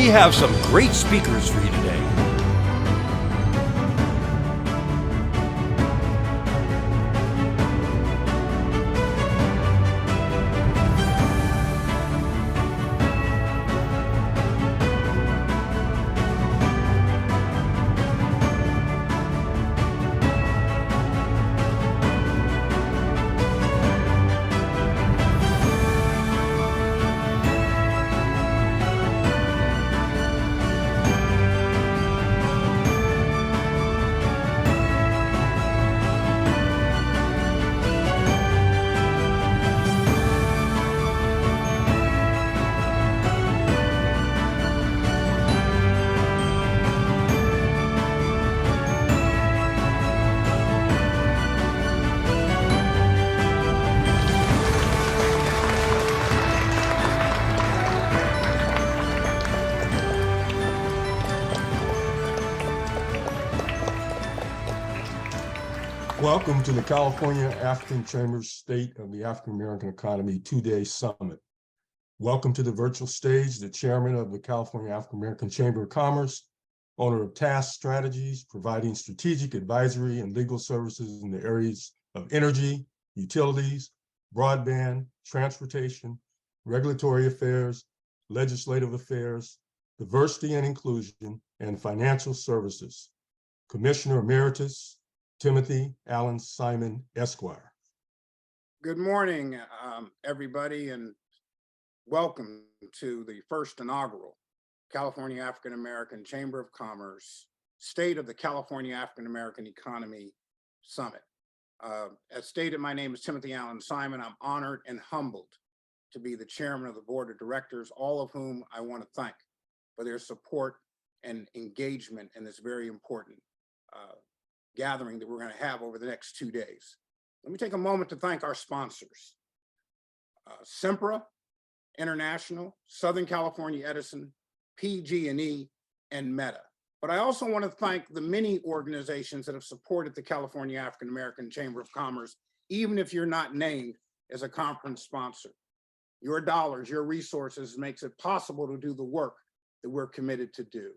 We have some great speakers for you today. Welcome to the California African Chamber's State of the African American Economy two-day summit. Welcome to the virtual stage, the chairman of the California African American Chamber of Commerce, owner of Task Strategies, providing strategic advisory and legal services in the areas of energy, utilities, broadband, transportation, regulatory affairs, legislative affairs, diversity and inclusion, and financial services. Commissioner Emeritus Timothy Allen Simon, Esquire. Good morning, everybody, and welcome to the first inaugural California African American Chamber of Commerce State of the California African American Economy Summit. As stated, my name is Timothy Allen Simon. I'm honored and humbled to be the chairman of the board of directors, all of whom I want to thank for their support and engagement in this very important gathering that we're going to have over the next 2 days. Let me take a moment to thank our sponsors, Sempra International, Southern California Edison, PG&E, and Meta. But I also want to thank the many organizations that have supported the California African American Chamber of Commerce, even if you're not named as a conference sponsor. Your dollars, your resources makes it possible to do the work that we're committed to do.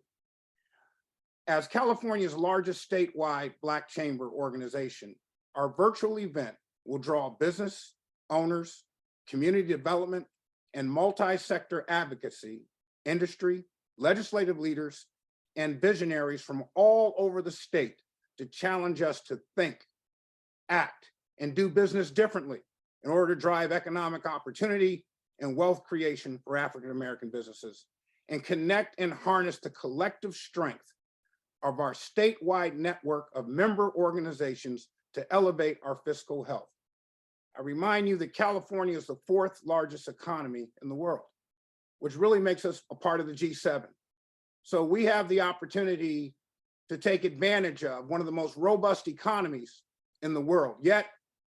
As California's largest statewide Black chamber organization, our virtual event will draw business owners, community development, and multi-sector advocacy, industry, legislative leaders, and visionaries from all over the state to challenge us to think, act, and do business differently in order to drive economic opportunity and wealth creation for African American businesses, and connect and harness the collective strength of our statewide network of member organizations to elevate our fiscal health. I remind you that California is the fourth largest economy in the world, which really makes us a part of the G7. So we have the opportunity to take advantage of one of the most robust economies in the world, yet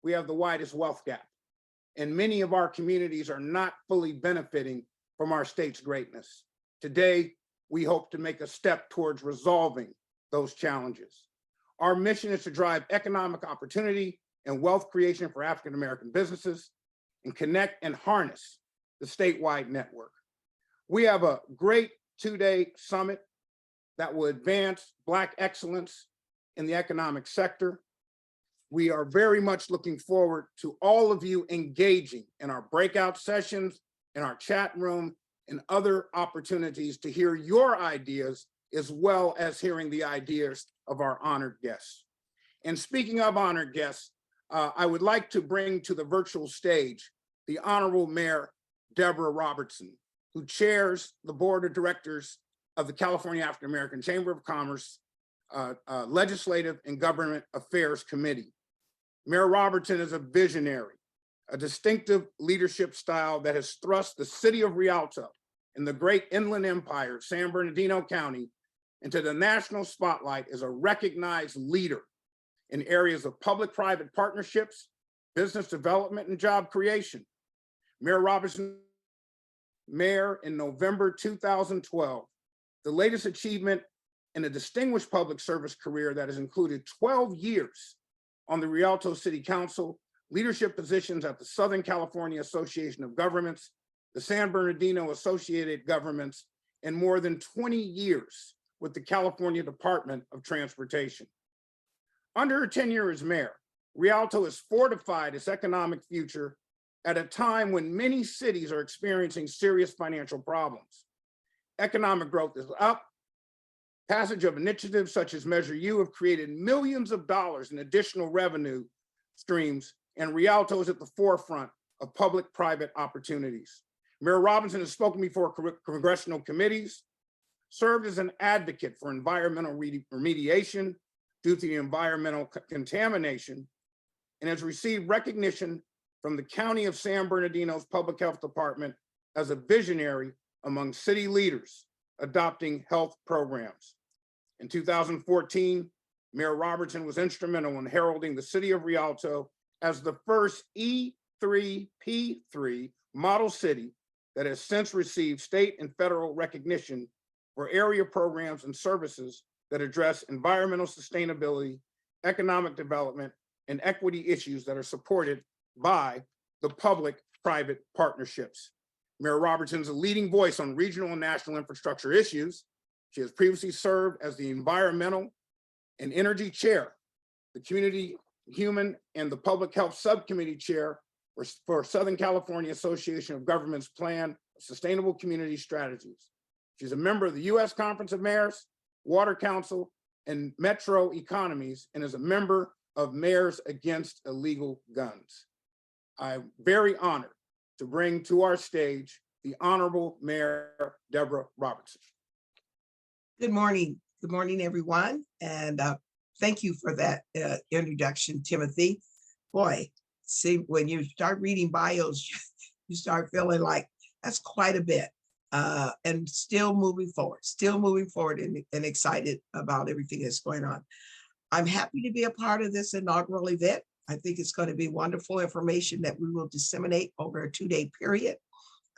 we have the widest wealth gap. And many of our communities are not fully benefiting from our state's greatness. Today, we hope to make a step towards resolving those challenges. Our mission is to drive economic opportunity and wealth creation for African American businesses and connect and harness the statewide network. We have a great two-day summit that will advance Black excellence in the economic sector. We are very much looking forward to all of you engaging in our breakout sessions, in our chat room, and other opportunities to hear your ideas, as well as hearing the ideas of our honored guests. And speaking of honored guests, I would like to bring to the virtual stage the Honorable Mayor Deborah Robertson, who chairs the board of directors of the California African American Chamber of Commerce Legislative and Government Affairs Committee. Mayor Robertson is a visionary, a distinctive leadership style that has thrust the city of Rialto in the great inland empire of San Bernardino County into the national spotlight as a recognized leader in areas of public-private partnerships, business development, and job creation. Mayor Robertson, mayor in November 2012, the latest achievement in a distinguished public service career that has included 12 years on the Rialto City Council, leadership positions at the Southern California Association of Governments, the San Bernardino Associated Governments, and more than 20 years with the California Department of Transportation. Under her tenure as mayor, Rialto has fortified its economic future at a time when many cities are experiencing serious financial problems. Economic growth is up. Passage of initiatives such as Measure U have created millions of dollars in additional revenue streams, and Rialto is at the forefront of public-private opportunities. Mayor Robertson has spoken before congressional committees, served as an advocate for environmental remediation due to the environmental contamination, and has received recognition from the County of San Bernardino's Public Health Department as a visionary among city leaders adopting health programs. In 2014, Mayor Robertson was instrumental in heralding the city of Rialto as the first E3P3 model city that has since received state and federal recognition for area programs and services that address environmental sustainability, economic development, and equity issues that are supported by the public-private partnerships. Mayor Robertson is a leading voice on regional and national infrastructure issues. She has previously served as the environmental and energy chair, the community, human, and the public health subcommittee chair for Southern California Association of Governments Plan of Sustainable Community Strategies. She's a member of the U.S. Conference of Mayors, Water Council, and Metro Economies, and is a member of Mayors Against Illegal Guns. I'm very honored to bring to our stage the Honorable Mayor Deborah Robertson. Good morning. Good morning, everyone. And thank you for that introduction, Timothy. Boy, see, when you start reading bios, you start feeling like that's quite a bit. And still moving forward and excited about everything that's going on. I'm happy to be a part of this inaugural event. I think it's going to be wonderful information that we will disseminate over a 2-day period.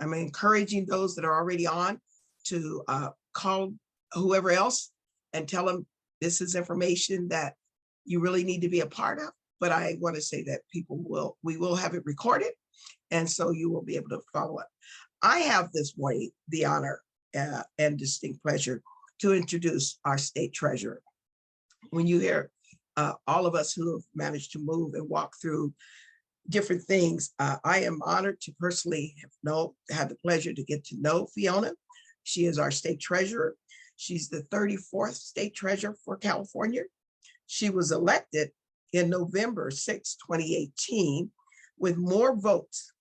I'm encouraging those that are already on to call whoever else and tell them this is information that you really need to be a part of. But I want to say that we will have it recorded, and so you will be able to follow up. I have this morning the honor and distinct pleasure to introduce our state treasurer. When you hear all of us who have managed to move and walk through different things, I am honored to personally have the pleasure to get to know Fiona. She is our state treasurer. She's the 34th state treasurer for California. She was elected in November 6, 2018, with more votes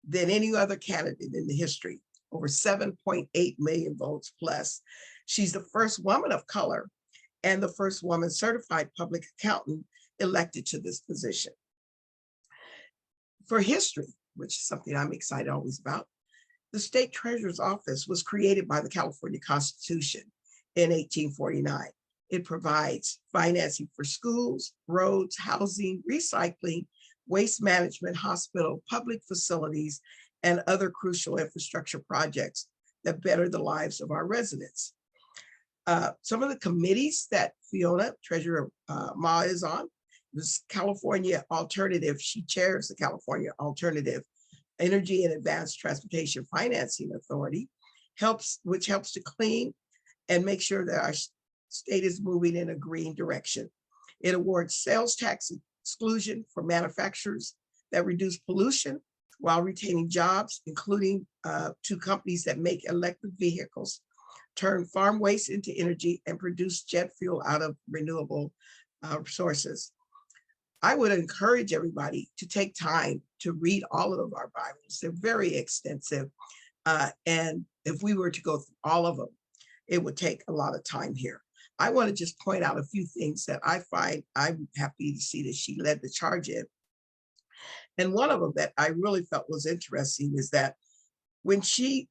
than any other candidate in the history, over 7.8 million votes plus. She's the first woman of color and the first woman certified public accountant elected to this position. For history, which is something I'm excited always about, the state treasurer's office was created by the California Constitution in 1849. It provides financing for schools, roads, housing, recycling, waste management, hospital, public facilities, and other crucial infrastructure projects that better the lives of our residents. Some of the committees that Fiona, Treasurer Ma, is on, this California Alternative, she chairs the California Alternative Energy and Advanced Transportation Financing Authority, which helps to clean and make sure that our state is moving in a green direction. It awards sales tax exclusion for manufacturers that reduce pollution while retaining jobs, including to companies that make electric vehicles, turn farm waste into energy, and produce jet fuel out of renewable sources. I would encourage everybody to take time to read all of our Bibles. They're very extensive. And if we were to go through all of them, it would take a lot of time here. I want to just point out a few things that I find I'm happy to see that she led the charge in. And one of them that I really felt was interesting is that when she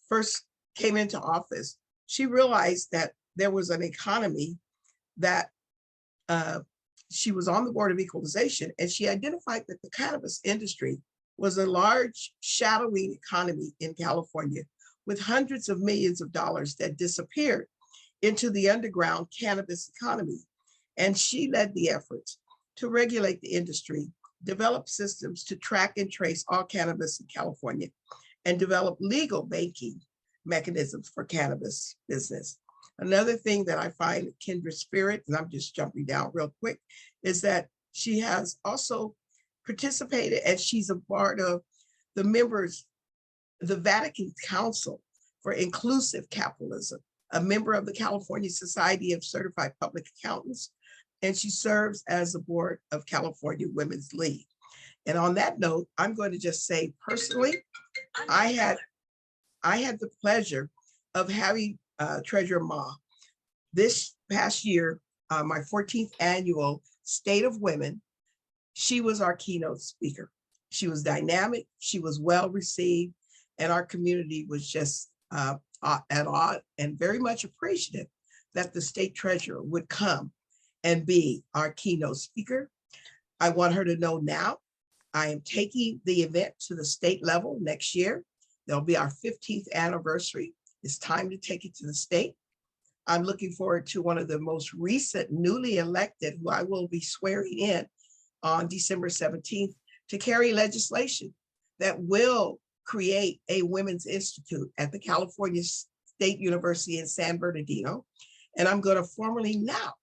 first came into office, she realized that there was an economy that she was on the Board of Equalization, and she identified that the cannabis industry was a large shadowing economy in California with hundreds of millions of dollars that disappeared into the underground cannabis economy. And she led the efforts to regulate the industry, develop systems to track and trace all cannabis in California, and develop legal banking mechanisms for cannabis business. Another thing that I find kindred spirit, and I'm just jumping down real quick, is that she has also participated and she's a part of the members, the Vatican Council for Inclusive Capitalism, a member of the California Society of Certified Public Accountants, and she serves as the board of California Women's League. And on that note, I'm going to just say personally, I had the pleasure of having Treasurer Ma this past year, my 14th annual State of Women. She was our keynote speaker. She was dynamic, she was well received, and our community was just at awe and very much appreciative that the state treasurer would come and be our keynote speaker. I want her to know now, I am taking the event to the state level next year. There'll be our 15th anniversary. It's time to take it to the state. I'm looking forward to one of the most recent newly elected, who I will be swearing in on December 17th, to carry legislation that will create a women's institute at the California State University in San Bernardino. And I'm going to formally now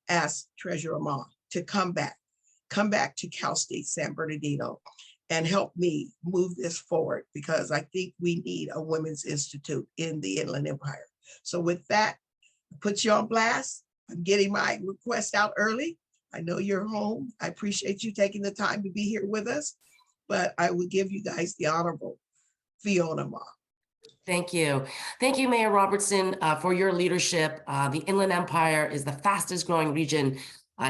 ask Treasurer Ma to come back to Cal State San Bernardino and help me move this forward, because I think we need a women's institute in the Inland Empire. So with that, I put you on blast. I'm getting my request out early. I know you're home. I appreciate you taking the time to be here with us, but I will give you guys the honorable Fiona Ma. Thank you. Thank you, Mayor Robertson, for your leadership. The Inland Empire is the fastest growing region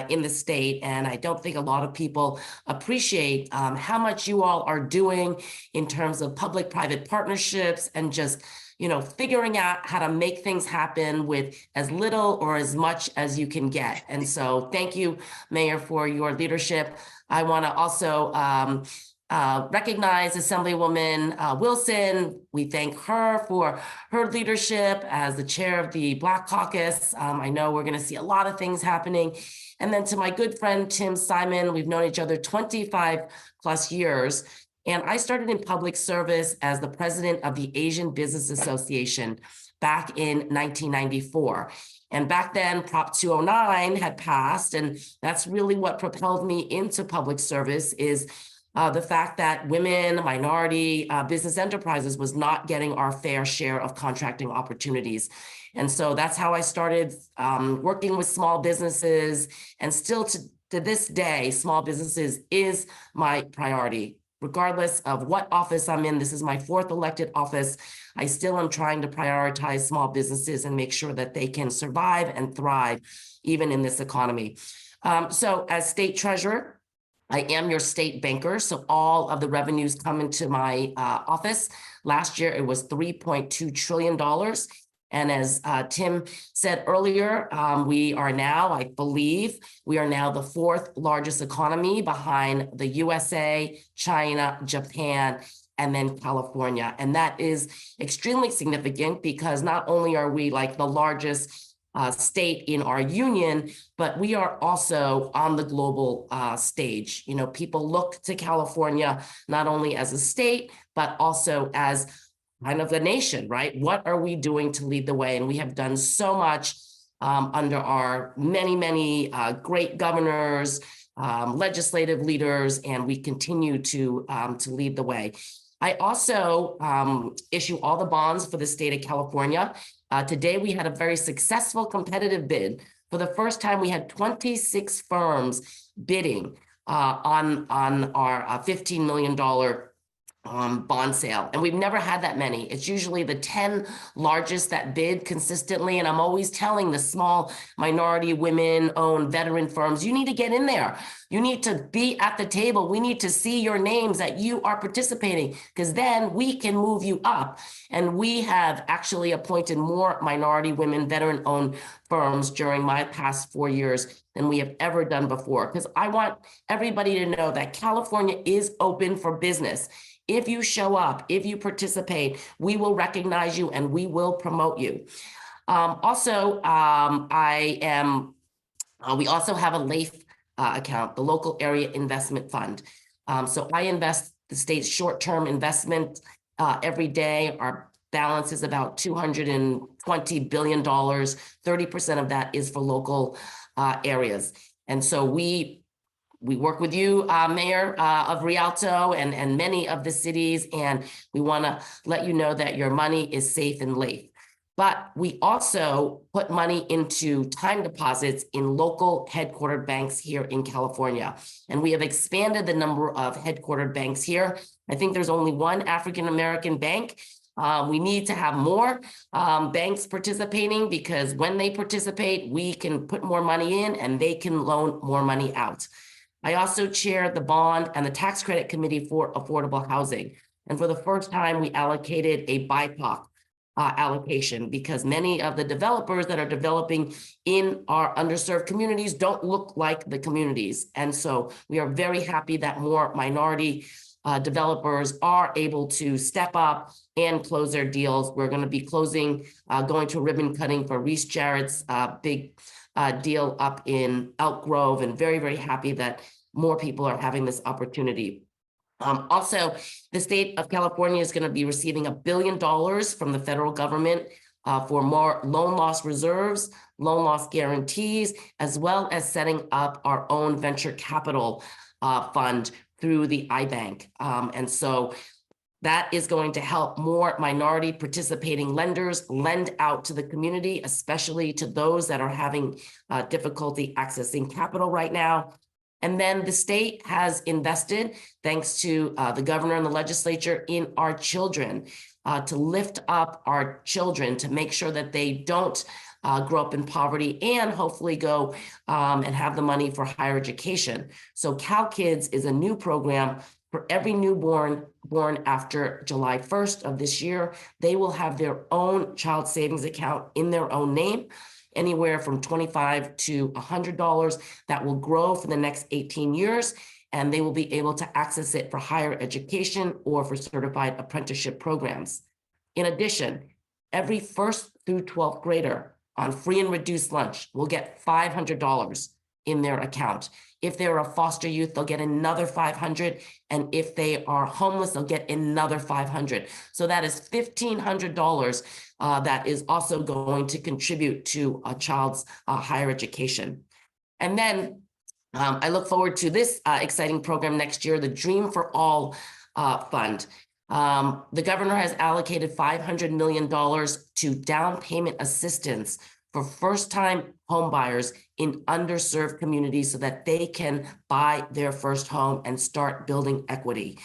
in the state, and I don't think a lot of people appreciate how much you all are doing in terms of public-private partnerships and just, you know, figuring out how to make things happen with as little or as much as you can get. And so thank you, Mayor, for your leadership. I want to also recognize Assemblywoman Wilson. We thank her for her leadership as the chair of the Black Caucus. I know we're going to see a lot of things happening. And then to my good friend, Tim Simon, we've known each other 25 plus years. And I started in public service as the president of the Asian Business Association back in 1994. And back then, Prop 209 had passed. And that's really what propelled me into public service, is the fact that women, minority business enterprises was not getting our fair share of contracting opportunities. And so that's how I started working with small businesses. And still to this day, small businesses is my priority. Regardless of what office I'm in, this is my 4th elected office, I still am trying to prioritize small businesses and make sure that they can survive and thrive even in this economy. So as state treasurer, I am your state banker, so all of the revenues come into my office. Last year, it was $3.2 trillion. And as Tim said earlier, we are now, I believe, we are now the 4th largest economy behind the USA, China, Japan, and then California. And that is extremely significant, because not only are we like the largest state in our union, but we are also on the global stage. You know, people look to California not only as a state, but also as kind of the nation, right? What are we doing to lead the way? And we have done so much under our many great governors, legislative leaders, and we continue to lead the way. I also issue all the bonds for the state of California. Today, we had a very successful competitive bid. For the first time, we had 26 firms bidding on our $15 million bond sale. And we've never had that many. It's usually the 10 largest that bid consistently. And I'm always telling the small minority women-owned veteran firms, you need to get in there. You need to be at the table. We need to see your names that you are participating, because then we can move you up. And we have actually appointed more minority women veteran-owned firms during my past 4 years than we have ever done before. Because I want everybody to know that California is open for business. If you show up, if you participate, we will recognize you and we will promote you. We also have a LAIF account, the Local Area Investment Fund. So I invest the state's short-term investment every day. Our balance is about $220 billion. 30% of that is for local areas. And so we work with you, Mayor of Rialto and many of the cities, and we want to let you know that your money is safe and safe. But we also put money into time deposits in local headquartered banks here in California. And we have expanded the number of headquartered banks here. I think there's only one African-American bank. We need to have more banks participating, because when they participate, we can put more money in and they can loan more money out. I also chair the bond and the tax credit committee for affordable housing. And for the first time, we allocated a BIPOC allocation, because many of the developers that are developing in our underserved communities don't look like the communities. And so we are very happy that more minority developers are able to step up and close their deals. We're going to be closing, going to ribbon cutting for Reese Jarrett's big deal up in Elk Grove, and very, very happy that more people are having this opportunity. Also, the state of California is going to be receiving $1 billion from the federal government for more loan loss reserves, loan loss guarantees, as well as setting up our own venture capital fund through the iBank. And so that is going to help more minority participating lenders lend out to the community, especially to those that are having difficulty accessing capital right now. And then the state has invested, thanks to the governor and the legislature, in our children, to lift up our children, to make sure that they don't grow up in poverty, and hopefully go and have the money for higher education. So CAACC is a new program for every newborn born after July 1st of this year. They will have their own child savings account in their own name, anywhere from $25 to $100, that will grow for the next 18 years. And they will be able to access it for higher education or for certified apprenticeship programs. In addition, every 1st through 12th grader on free and reduced lunch will get $500 in their account. If they're a foster youth, they'll get another $500. And if they are homeless, they'll get another $500. So that is $1,500 that is also going to contribute to a child's higher education. And then I look forward to this exciting program next year, the Dream for All Fund. The governor has allocated $500 million to down payment assistance for first-time home buyers in underserved communities, so that they can buy their first home and start building equity.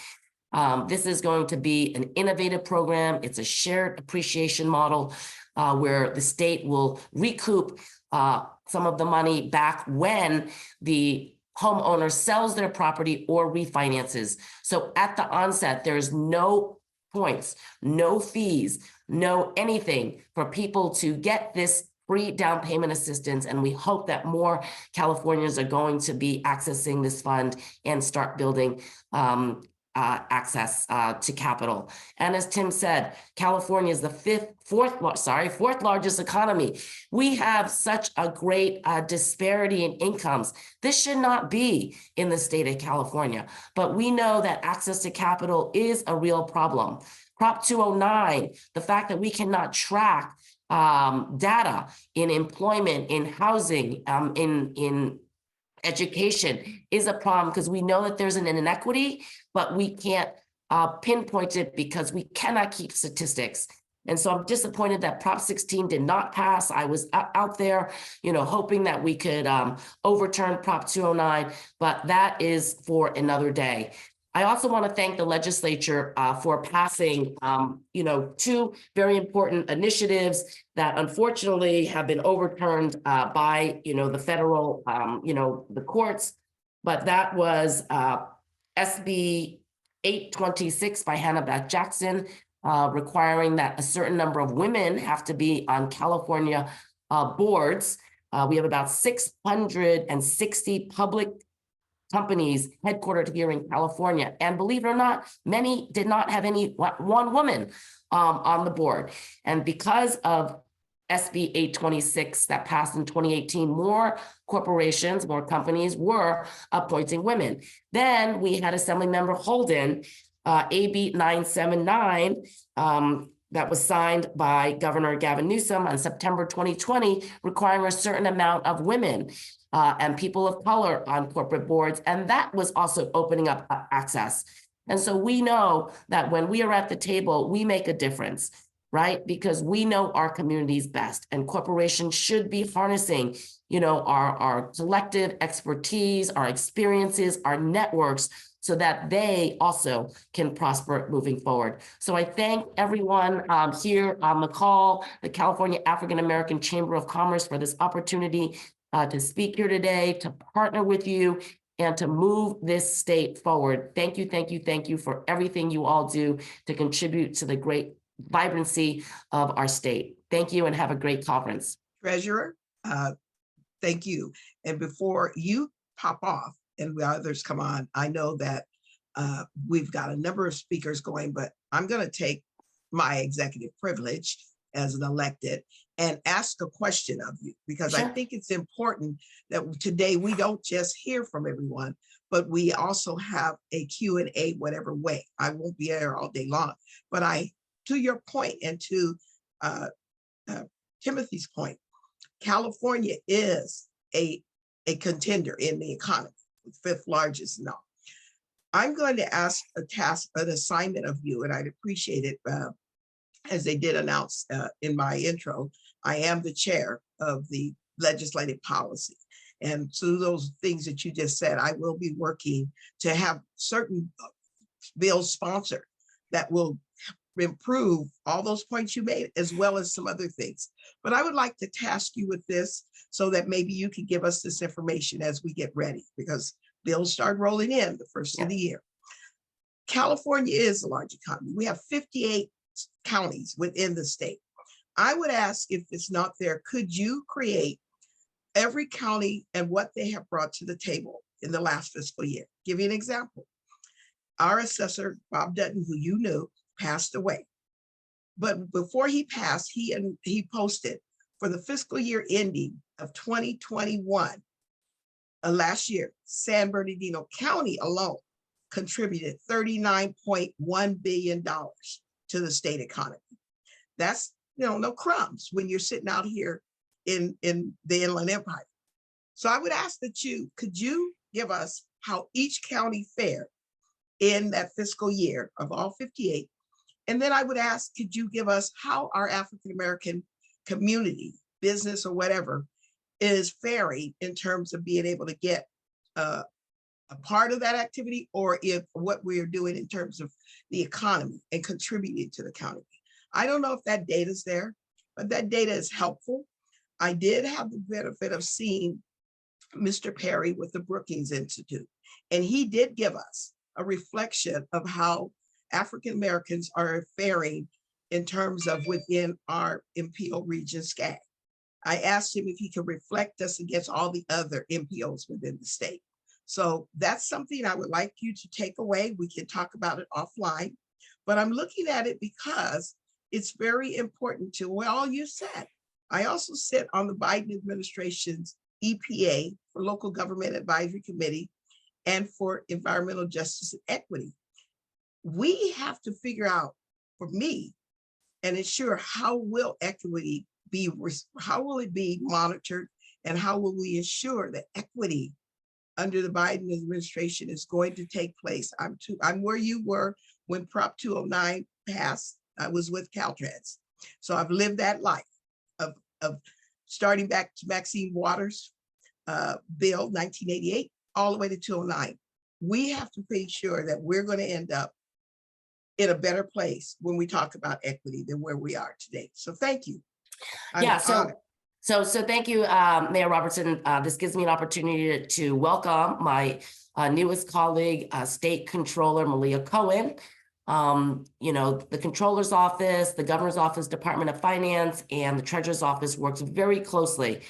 This is going to be an innovative program. It's a shared appreciation model where the state will recoup some of the money back when the homeowner sells their property or refinances. So at the onset, there's no points, no fees, no anything for people to get this free down payment assistance. And we hope that more Californians are going to be accessing this fund and start building access to capital. And as Tim said, California is the fourth largest economy. We have such a great disparity in incomes. This should not be in the state of California, but we know that access to capital is a real problem. Prop 209, the fact that we cannot track data in employment, in housing, in education is a problem, because we know that there's an inequity, but we can't pinpoint it because we cannot keep statistics. And so I'm disappointed that Prop 16 did not pass. I was out there, hoping that we could overturn Prop 209, but that is for another day. I also want to thank the legislature for passing, two very important initiatives that unfortunately have been overturned by, the federal, the courts. But that was SB 826 by Hannah Beth Jackson, requiring that a certain number of women have to be on California boards. We have about 660 public companies headquartered here in California. And believe it or not, many did not have one woman on the board. And because of SB 826 that passed in 2018, more corporations, more companies were appointing women. Then we had Assemblymember Holden, AB 979, that was signed by Governor Gavin Newsom on September 2020, requiring a certain amount of women and people of color on corporate boards. And that was also opening up access. And so we know that when we are at the table, we make a difference, right? Because we know our communities best, and corporations should be harnessing, our collective expertise, our experiences, our networks, so that they also can prosper moving forward. So I thank everyone here on the call, the California African American Chamber of Commerce, for this opportunity to speak here today, to partner with you, and to move this state forward. Thank you, thank you, thank you for everything you all do to contribute to the great vibrancy of our state. Thank you and have a great conference. Treasurer, thank you. And before you pop off and the others come on, I know that we've got a number of speakers going, but I'm going to take my executive privilege as an elected and ask a question of you, because Sure. I think it's important that today we don't just hear from everyone, but we also have a Q&A whatever way. I won't be there all day long, but to your point and to Timothy's point, California is a contender in the economy, fifth largest and all. I'm going to ask an assignment of you, and I'd appreciate it. As they did announce in my intro, I am the chair of the legislative policy. And through those things that you just said, I will be working to have certain bills sponsored that will improve all those points you made, as well as some other things. But I would like to task you with this so that maybe you can give us this information as we get ready, because bills start rolling in the first of the year. California is a large economy. We have 58 counties within the state. I would ask, if it's not there, could you create every county and what they have brought to the table in the last fiscal year? Give you an example. Our assessor, Bob Dutton, who you knew, passed away. But before he passed, he posted for the fiscal year ending of 2021, last year, San Bernardino County alone contributed $39.1 billion to the state economy. That's, no crumbs when you're sitting out here in the Inland Empire. So I would ask that could you give us how each county fared in that fiscal year of all 58? And then I would ask, could you give us how our African-American community, business or whatever, is faring in terms of being able to get a part of that activity, or if what we are doing in terms of the economy and contributing to the economy. I don't know if that data is there, but that data is helpful. I did have the benefit of seeing Mr. Perry with the Brookings Institute, and he did give us a reflection of how African Americans are faring in terms of within our MPO region, SCAG. I asked him if he could reflect us against all the other MPOs within the state. So that's something I would like you to take away. We can talk about it offline, but I'm looking at it because it's very important to what all you said. I also sit on the Biden administration's EPA, for Local Government Advisory Committee, and for Environmental Justice and Equity. We have to figure out, for me, and ensure how will equity be, how will it be monitored, and how will we ensure that equity under the Biden administration is going to take place. I'm where you were when Prop 209 passed. I was with Caltrans. So I've lived that life of starting back to Maxine Waters' bill, 1988, all the way to 209. We have to make sure that we're going to end up in a better place when we talk about equity than where we are today. So thank you. So thank you, Mayor Robertson. This gives me an opportunity to welcome my newest colleague, State Controller Malia Cohen. The Controller's Office, the Governor's Office, Department of Finance, and the Treasurer's Office works very closely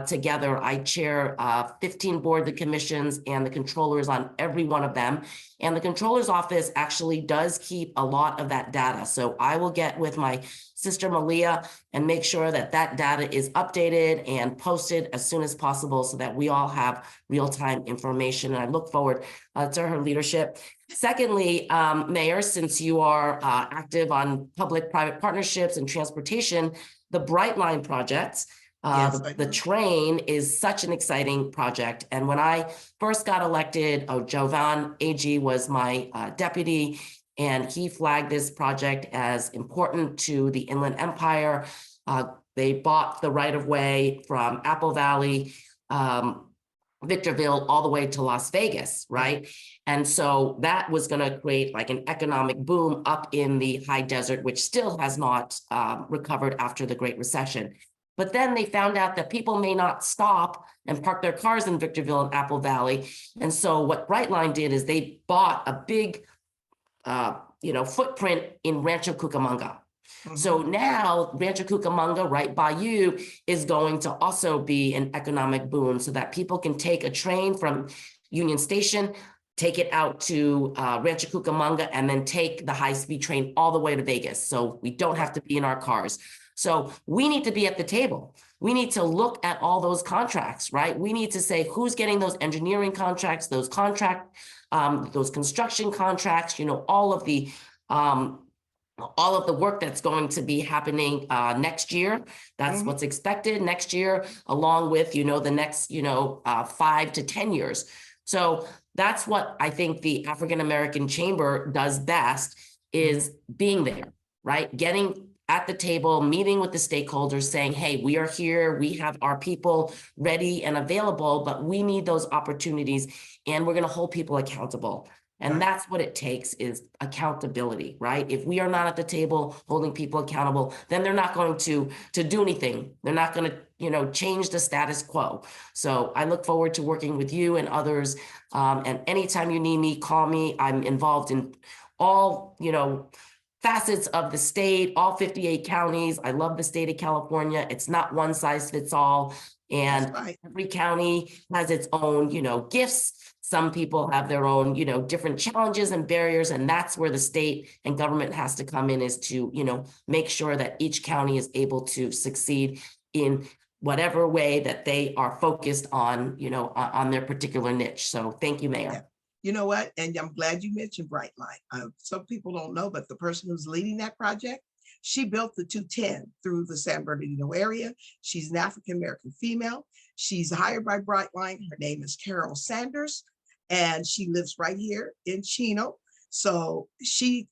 together. I chair 15 board commissions and the controllers on every one of them. And the controller's office actually does keep a lot of that data. So I will get with my sister Malia and make sure that that data is updated and posted as soon as possible so that we all have real-time information. And I look forward to her leadership. Secondly, Mayor, since you are active on public-private partnerships and transportation, the Brightline project, Yes, the train is such an exciting project. And when I first got elected, Jovan AG was my deputy, and he flagged this project as important to the Inland Empire. They bought the right-of-way from Apple Valley, Victorville, all the way to Las Vegas, right? And so that was going to create like an economic boom up in the high desert, which still has not recovered after the Great Recession. But then they found out that people may not stop and park their cars in Victorville and Apple Valley. And so what Brightline did is they bought a big footprint in Rancho Cucamonga. So now Rancho Cucamonga, right by you, is going to also be an economic boom so that people can take a train from Union Station, take it out to Rancho Cucamonga, and then take the high-speed train all the way to Vegas. So we don't have to be in our cars. So we need to be at the table. We need to look at all those contracts, right? We need to say who's getting those engineering contracts, those construction contracts, all of the work that's going to be happening next year. That's what's expected next year, along with, the next, 5 to 10 years. So that's what I think the African American Chamber does best, is being there, right? Getting at the table, meeting with the stakeholders, saying, hey, we are here, we have our people ready and available, but we need those opportunities, and we're going to hold people accountable. And that's what it takes, is accountability, right? If we are not at the table holding people accountable, then they're not going to do anything. They're not going to, change the status quo. So I look forward to working with you and others. And anytime you need me, call me. I'm involved in all, facets of the state, all 58 counties. I love the state of California. It's not one size fits all. And every county has its own, gifts. Some people have their own, different challenges and barriers. And that's where the state and government has to come in, is to, make sure that each county is able to succeed in whatever way that they are focused on, on their particular niche. So thank you, Mayor. Yeah. You know what? And I'm glad you mentioned Brightline. Some people don't know, but the person who's leading that project, she built the 210 through the San Bernardino area. She's an African-American female. She's hired by Brightline. Her name is Carol Sanders, and she lives right here in Chino. So we've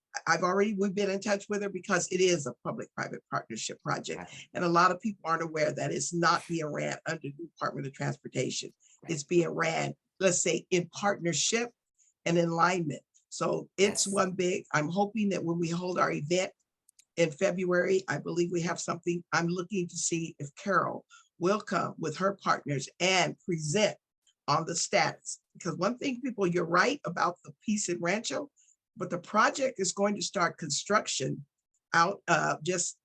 been in touch with her because it is a public-private partnership project. And a lot of people aren't aware that it's not being ran under the Department of Transportation. It's being ran, let's say, in partnership and in alignment. So it's one big, I'm hoping that when we hold our event in February, I believe we have something. I'm looking to see if Carol will come with her partners and present on the status. Because one thing, people, you're right about the piece in Rancho, but the project is going to start construction out just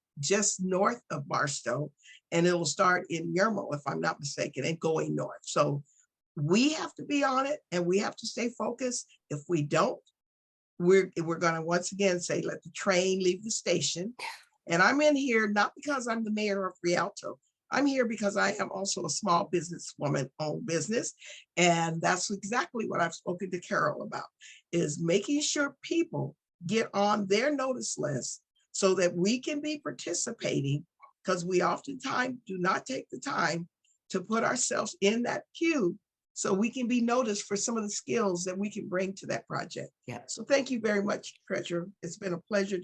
north of Barstow, and it'll start in Yermo, if I'm not mistaken, and going north. So we have to be on it, and we have to stay focused. If we don't, we're going to once again say, let the train leave the station. And I'm in here not because I'm the mayor of Rialto. I'm here because I am also a small businesswoman, owned business. And that's exactly what I've spoken to Carol about, is making sure people get on their notice list so that we can be participating, because we oftentimes do not take the time to put ourselves in that queue so we can be noticed for some of the skills that we can bring to that project. Yeah. So thank you very much, Treasurer. It's been a pleasure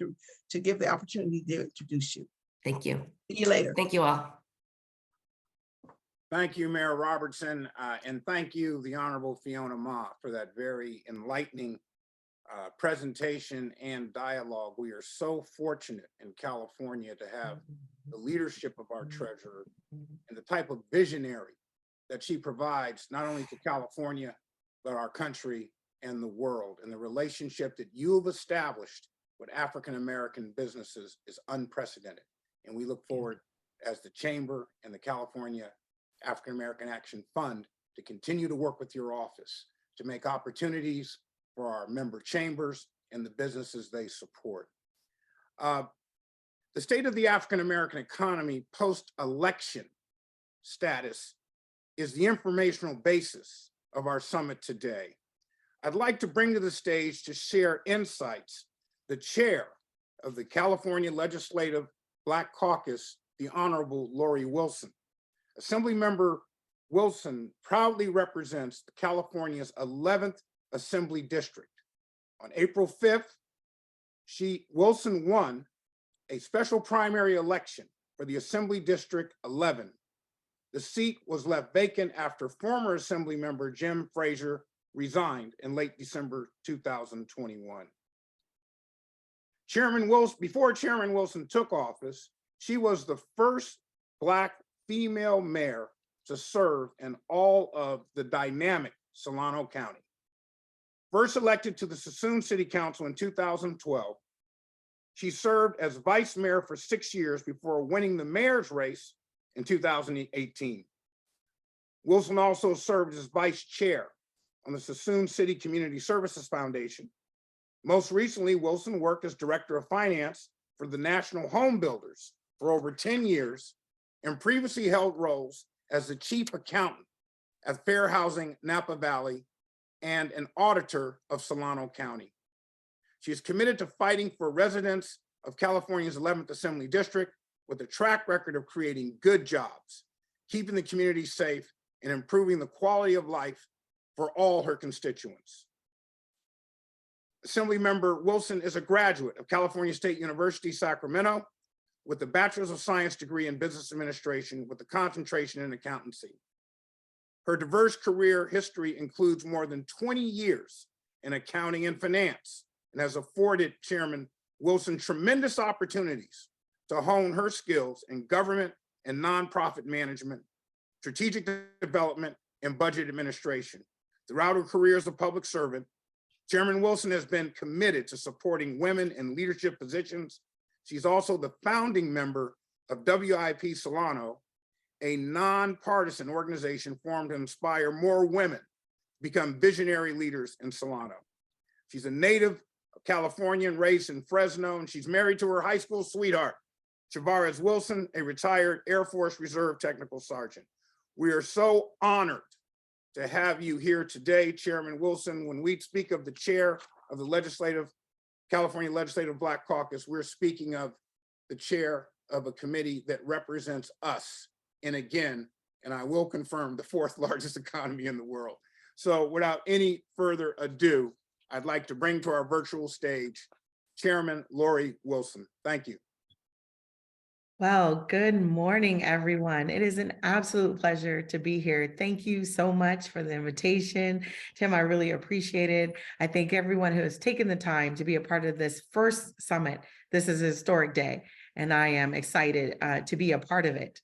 to give the opportunity to introduce you. Thank you. See you later. Thank you all. Thank you, Mayor Robertson, and thank you, the Honorable Fiona Ma, for that very enlightening presentation and dialogue. We are so fortunate in California to have the leadership of our treasurer and the type of visionary that she provides, not only to California, but our country and the world. And the relationship that you've established with African-American businesses is unprecedented. And we look forward, as the Chamber and the California African American Action Fund to continue to work with your office to make opportunities for our member chambers and the businesses they support. The state of the African American economy post-election status is the informational basis of our summit today. I'd like to bring to the stage to share insights the chair of the California Legislative Black Caucus, the Honorable Lori Wilson. Assemblymember Wilson proudly represents California's 11th Assembly District. On April 5th, Wilson won a special primary election for the Assembly District 11. The seat was left vacant after former Assembly member Jim Frazier resigned in late December 2021. Before Chairman Wilson took office, she was the first Black female mayor to serve in all of the dynamic Solano County. First elected to the Suisun City Council in 2012, she served as vice mayor for 6 years before winning the mayor's race in 2018. Wilson also served as vice chair on the Suisun City Community Services Foundation. Most recently, Wilson worked as director of finance for the National Home Builders for over 10 years and previously held roles as the chief accountant at Fair Housing Napa Valley and an auditor of Solano County. She is committed to fighting for residents of California's 11th Assembly District with a track record of creating good jobs, keeping the community safe, and improving the quality of life for all her constituents. Assemblymember Wilson is a graduate of California State University, Sacramento, with a Bachelor's of Science degree in Business Administration with a concentration in accountancy. Her diverse career history includes more than 20 years in accounting and finance and has afforded Chairman Wilson tremendous opportunities to hone her skills in government and nonprofit management, strategic development, and budget administration. Throughout her career as a public servant, Chairman Wilson has been committed to supporting women in leadership positions. She's also the founding member of WIP Solano, a nonpartisan organization formed to inspire more women to become visionary leaders in Solano. She's a native of California and raised in Fresno, and she's married to her high school sweetheart, Chavarez Wilson, a retired Air Force Reserve Technical Sergeant. We are so honored to have you here today, Chairman Wilson. When we speak of the chair of the California Legislative Black Caucus, we're speaking of the chair of a committee that represents us. And again, and I will confirm, the 4th largest economy in the world. So without any further ado, I'd like to bring to our virtual stage, Chairman Lori Wilson. Thank you. Well, good morning, everyone. It is an absolute pleasure to be here. Thank you so much for the invitation. Tim, I really appreciate it. I thank everyone who has taken the time to be a part of this first summit. This is a historic day, and I am excited to be a part of it.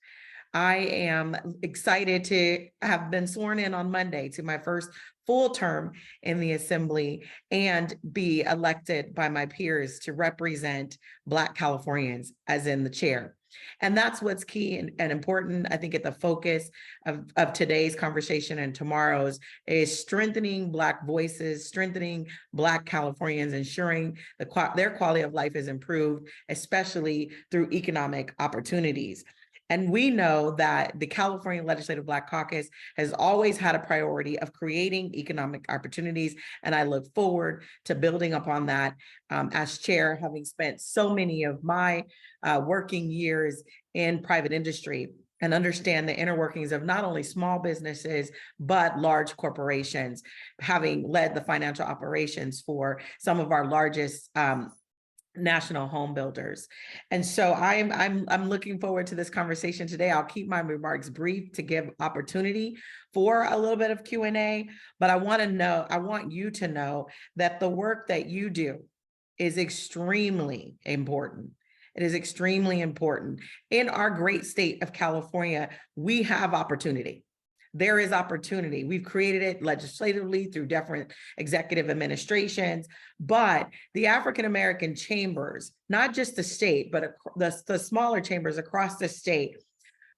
I am excited to have been sworn in on Monday to my first full term in the Assembly and be elected by my peers to represent Black Californians as in the chair. And that's what's key and important, I think, at the focus of today's conversation and tomorrow's is strengthening Black voices, strengthening Black Californians, ensuring their quality of life is improved, especially through economic opportunities. And we know that the California Legislative Black Caucus has always had a priority of creating economic opportunities. And I look forward to building upon that as chair, having spent so many of my working years in private industry and understand the inner workings of not only small businesses, but large corporations, having led the financial operations for some of our largest national home builders. And so I'm looking forward to this conversation today. I'll keep my remarks brief to give opportunity for a little bit of Q&A, but I want you to know that the work that you do is extremely important. It is extremely important. In our great state of California, we have opportunity. There is opportunity. We've created it legislatively through different executive administrations, but the African-American chambers, not just the state, but the smaller chambers across the state,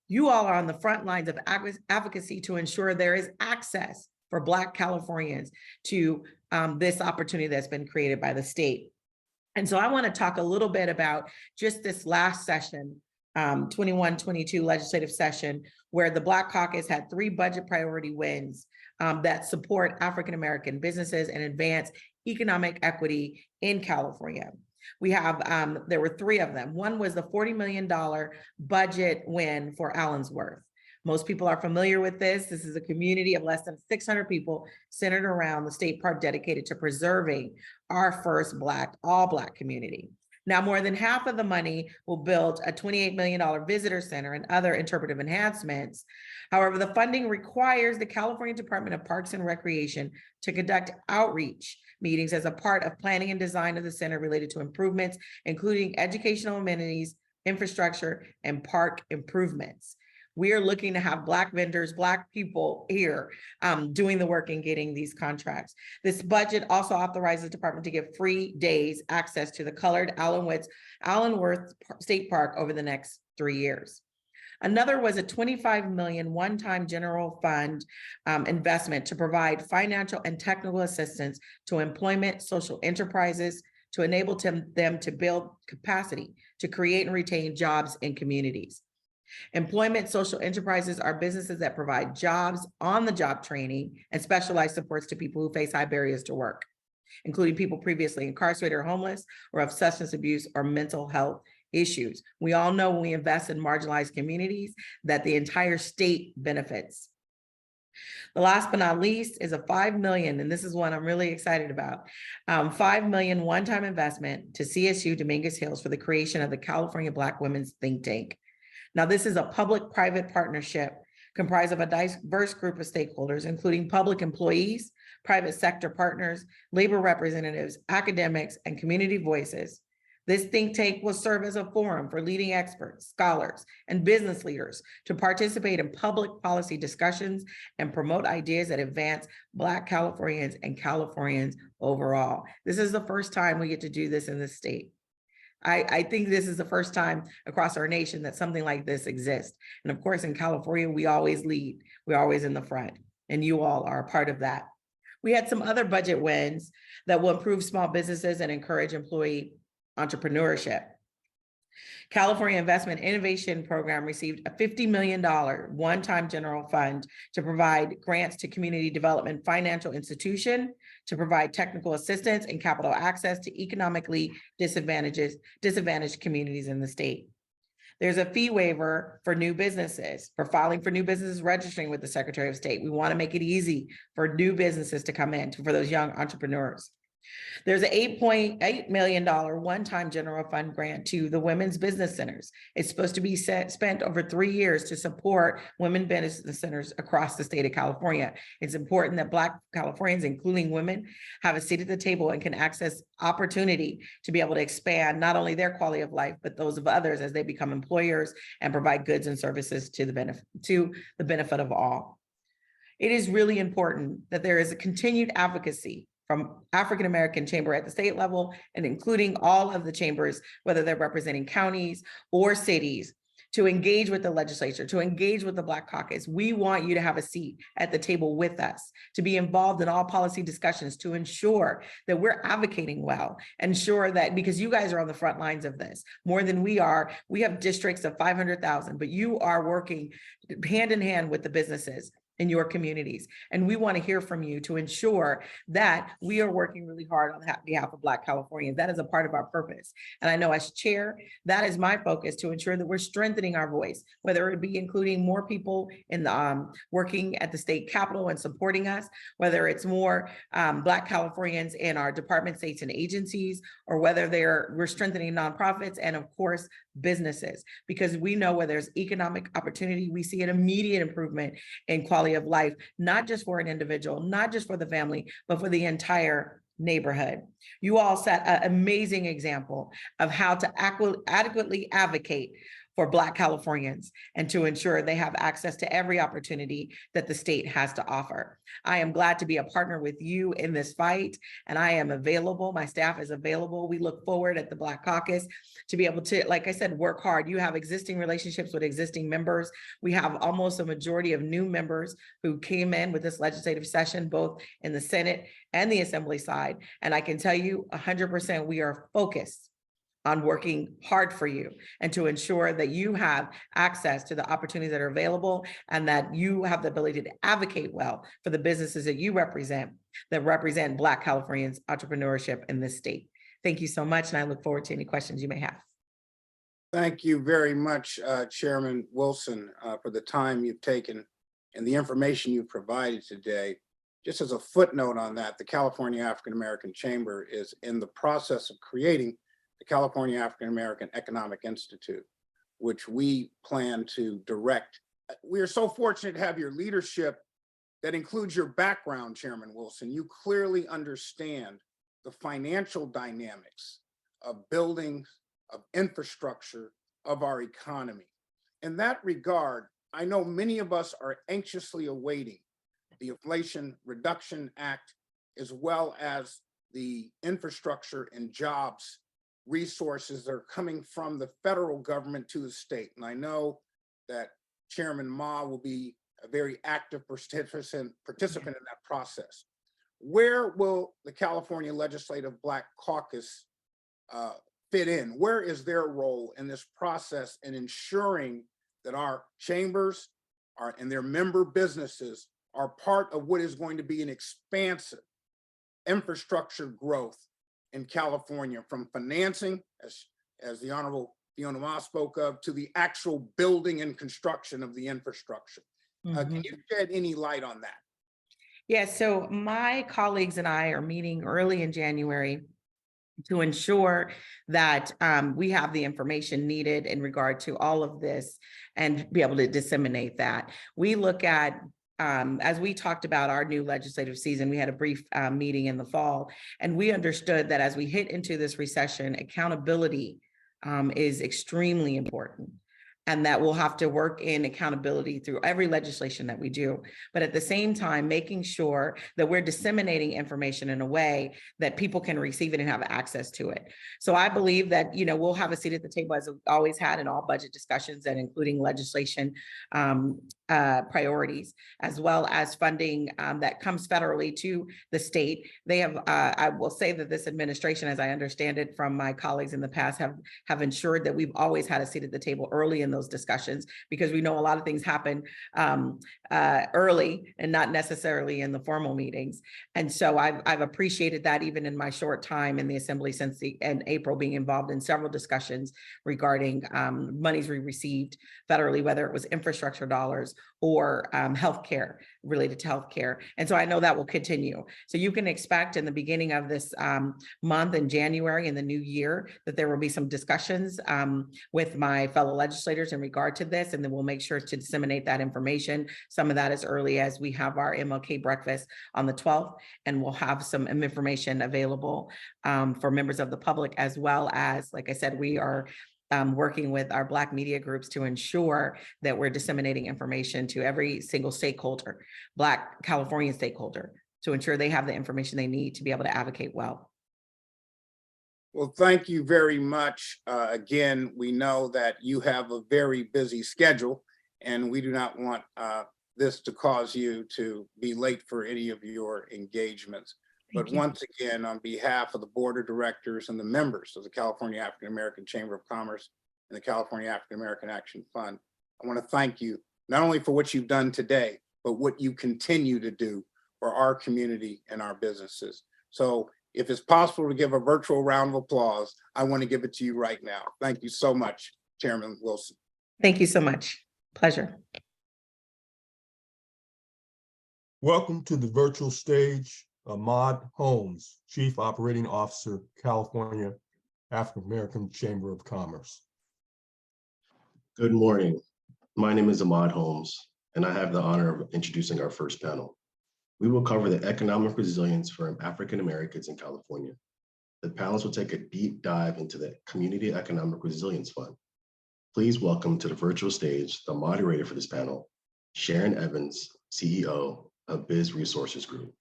You all are on the front lines of advocacy to ensure there is access for Black Californians to this opportunity that's been created by the state. And so I want to talk a little bit about just this last session, 21-22 legislative session, where the Black Caucus had 3 budget priority wins that support African-American businesses and advance economic equity in California. We have, there were 3 of them. One was the $40 million budget win for Allensworth. Most people are familiar with this. This is a community of less than 600 people centered around the state park dedicated to preserving our first all Black community. Now, more than half of the money will build a $28 million visitor center and other interpretive enhancements. However, the funding requires the California Department of Parks and Recreation to conduct outreach meetings as a part of planning and design of the center related to improvements, including educational amenities, infrastructure, and park improvements. We are looking to have Black vendors, Black people here doing the work and getting these contracts. This budget also authorizes the department to give free days access to the colored Allenworth State Park over the next 3 years. Another was a $25 million one-time general fund investment to provide financial and technical assistance to employment social enterprises to enable them to build capacity to create and retain jobs in communities. Employment social enterprises are businesses that provide jobs, on-the-job training, and specialized supports to people who face high barriers to work, including people previously incarcerated or homeless or of substance abuse or mental health issues. We all know when we invest in marginalized communities that the entire state benefits. The last but not least is a $5 million, and this is one I'm really excited about, $5 million one-time investment to CSU Dominguez Hills for the creation of the California Black Women's Think Tank. Now, this is a public-private partnership comprised of a diverse group of stakeholders, including public employees, private sector partners, labor representatives, academics, and community voices. This think tank will serve as a forum for leading experts, scholars, and business leaders to participate in public policy discussions and promote ideas that advance Black Californians and Californians overall. This is the first time we get to do this in this state. I think this is the first time across our nation that something like this exists. And of course, in California, we always lead. We're always in the front, and you all are a part of that. We had some other budget wins that will improve small businesses and encourage employee entrepreneurship. California Investment Innovation Program received a $50 million one-time general fund to provide grants to community development financial institution, to provide technical assistance and capital access to economically disadvantaged communities in the state. There's a fee waiver for new businesses, for filing for new businesses, registering with the Secretary of State. We want to make it easy for new businesses to come in, for those young entrepreneurs. There's an $8.8 million one-time general fund grant to the women's business centers. It's supposed to be spent over 3 years to support women business centers across the state of California. It's important that Black Californians, including women, have a seat at the table and can access opportunity to be able to expand not only their quality of life, but those of others as they become employers and provide goods and services to the benefit of all. It is really important that there is a continued advocacy from African-American chamber at the state level and including all of the chambers, whether they're representing counties or cities, to engage with the legislature, to engage with the Black Caucus. We want you to have a seat at the table with us, to be involved in all policy discussions, to ensure that we're advocating well, ensure that, because you guys are on the front lines of this more than we are. We have districts of 500,000, but you are working hand in hand with the businesses in your communities. And we want to hear from you to ensure that we are working really hard on behalf of Black Californians. That is a part of our purpose. And I know as chair, that is my focus, to ensure that we're strengthening our voice, whether it be including more people in the working at the state capitol and supporting us, whether it's more Black Californians in our departments, states, and agencies, or whether we're strengthening nonprofits and of course, businesses, because we know where there's economic opportunity, we see an immediate improvement in quality of life, not just for an individual, not just for the family, but for the entire neighborhood. You all set an amazing example of how to adequately advocate for Black Californians and to ensure they have access to every opportunity that the state has to offer. I am glad to be a partner with you in this fight, and I am available. My staff is available. We look forward at the Black Caucus to be able to, like I said, work hard. You have existing relationships with existing members. We have almost a majority of new members who came in with this legislative session, both in the Senate and the Assembly side. And I can tell you 100% we are focused on working hard for you and to ensure that you have access to the opportunities that are available and that you have the ability to advocate well for the businesses that you represent, that represent Black Californians entrepreneurship in this state. Thank you so much, and I look forward to any questions you may have. Thank you very much, Chairman Wilson, for the time you've taken and the information you've provided today. Just as a footnote on that, the California African American Chamber is in the process of creating the California African American Economic Institute, which we plan to direct. We are so fortunate to have your leadership that includes your background, Chairman Wilson. You clearly understand the financial dynamics of buildings, of infrastructure, of our economy. In that regard, I know many of us are anxiously awaiting the Inflation Reduction Act, as well as the infrastructure and jobs resources that are coming from the federal government to the state. And I know that Chairman Ma will be a very active participant in that process. Where will the California Legislative Black Caucus fit in? Where is their role in this process in ensuring that our chambers and their member businesses are part of what is going to be an expansive infrastructure growth in California, from financing, as the Honorable Fiona spoke of, to the actual building and construction of the infrastructure? Can you shed any light on that? Yeah, so my colleagues and I are meeting early in January to ensure that we have the information needed in regard to all of this and be able to disseminate that. We look at, as we talked about our new legislative season, we had a brief meeting in the fall, and we understood that as we hit into this recession, accountability is extremely important, and that we'll have to work in accountability through every legislation that we do. But at the same time, making sure that we're disseminating information in a way that people can receive it and have access to it. So I believe that, you know, we'll have a seat at the table, as we've always had in all budget discussions, and including legislation priorities, as well as funding that comes federally to the state. They have, I will say that this administration, as I understand it from my colleagues in the past, have ensured that we've always had a seat at the table early in those discussions, because we know a lot of things happen early and not necessarily in the formal meetings. And so I've appreciated that, even in my short time in the Assembly since in April, being involved in several discussions regarding monies we received federally, whether it was infrastructure dollars or healthcare, related to healthcare. And so I know that will continue. So you can expect in the beginning of this month, in January, in the new year, that there will be some discussions with my fellow legislators in regard to this, and then we'll make sure to disseminate that information. Some of that as early as we have our MLK breakfast on the 12th, and we'll have some information available for members of the public, as well as, like I said, we are working with our Black media groups to ensure that we're disseminating information to every single stakeholder, Black Californian stakeholder, to ensure they have the information they need to be able to advocate well. Well, thank you very much. Again, we know that you have a very busy schedule, and we do not want this to cause you to be late for any of your engagements. But once again, on behalf of the Board of Directors and the members of the California African American Chamber of Commerce and the California African American Action Fund, I want to thank you not only for what you've done today, but what you continue to do for our community and our businesses. So if it's possible to give a virtual round of applause, I want to give it to you right now. Thank you so much, Chairman Wilson. Thank you so much. Pleasure. Welcome to the virtual stage, Ahmad Holmes, Chief Operating Officer, California African American Chamber of Commerce. Good morning. My name is Ahmad Holmes, and I have the honor of introducing our first panel. We will cover the economic resilience for African Americans in California. The panelists will take a deep dive into the Community Economic Resilience Fund. Please welcome to the virtual stage the moderator for this panel, Sharon Evans, CEO of Biz Resources Group.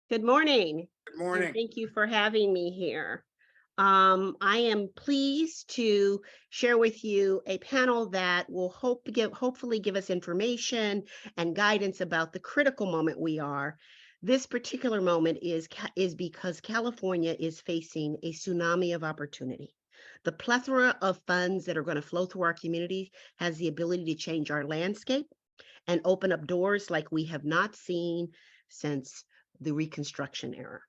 Good morning. Good morning. And thank you for having me here. I am pleased to share with you a panel that will hopefully give us information and guidance about the critical moment we are. This particular moment is because California is facing a tsunami of opportunity. The plethora of funds that are going to flow through our community has the ability to change our landscape and open up doors like we have not seen since the Reconstruction era.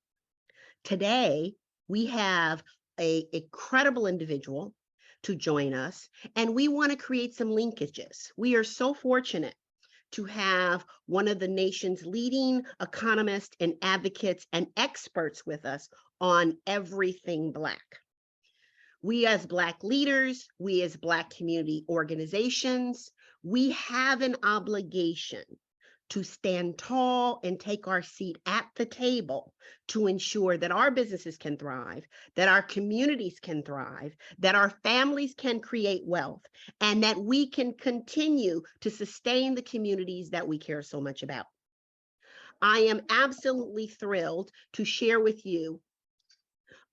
Today, we have a credible individual to join us, and we want to create some linkages. We are so fortunate to have one of the nation's leading economists and advocates and experts with us on everything Black. We as Black leaders, we as Black community organizations, we have an obligation to stand tall and take our seat at the table to ensure that our businesses can thrive, that our communities can thrive, that our families can create wealth, and that we can continue to sustain the communities that we care so much about. I am absolutely thrilled to share with you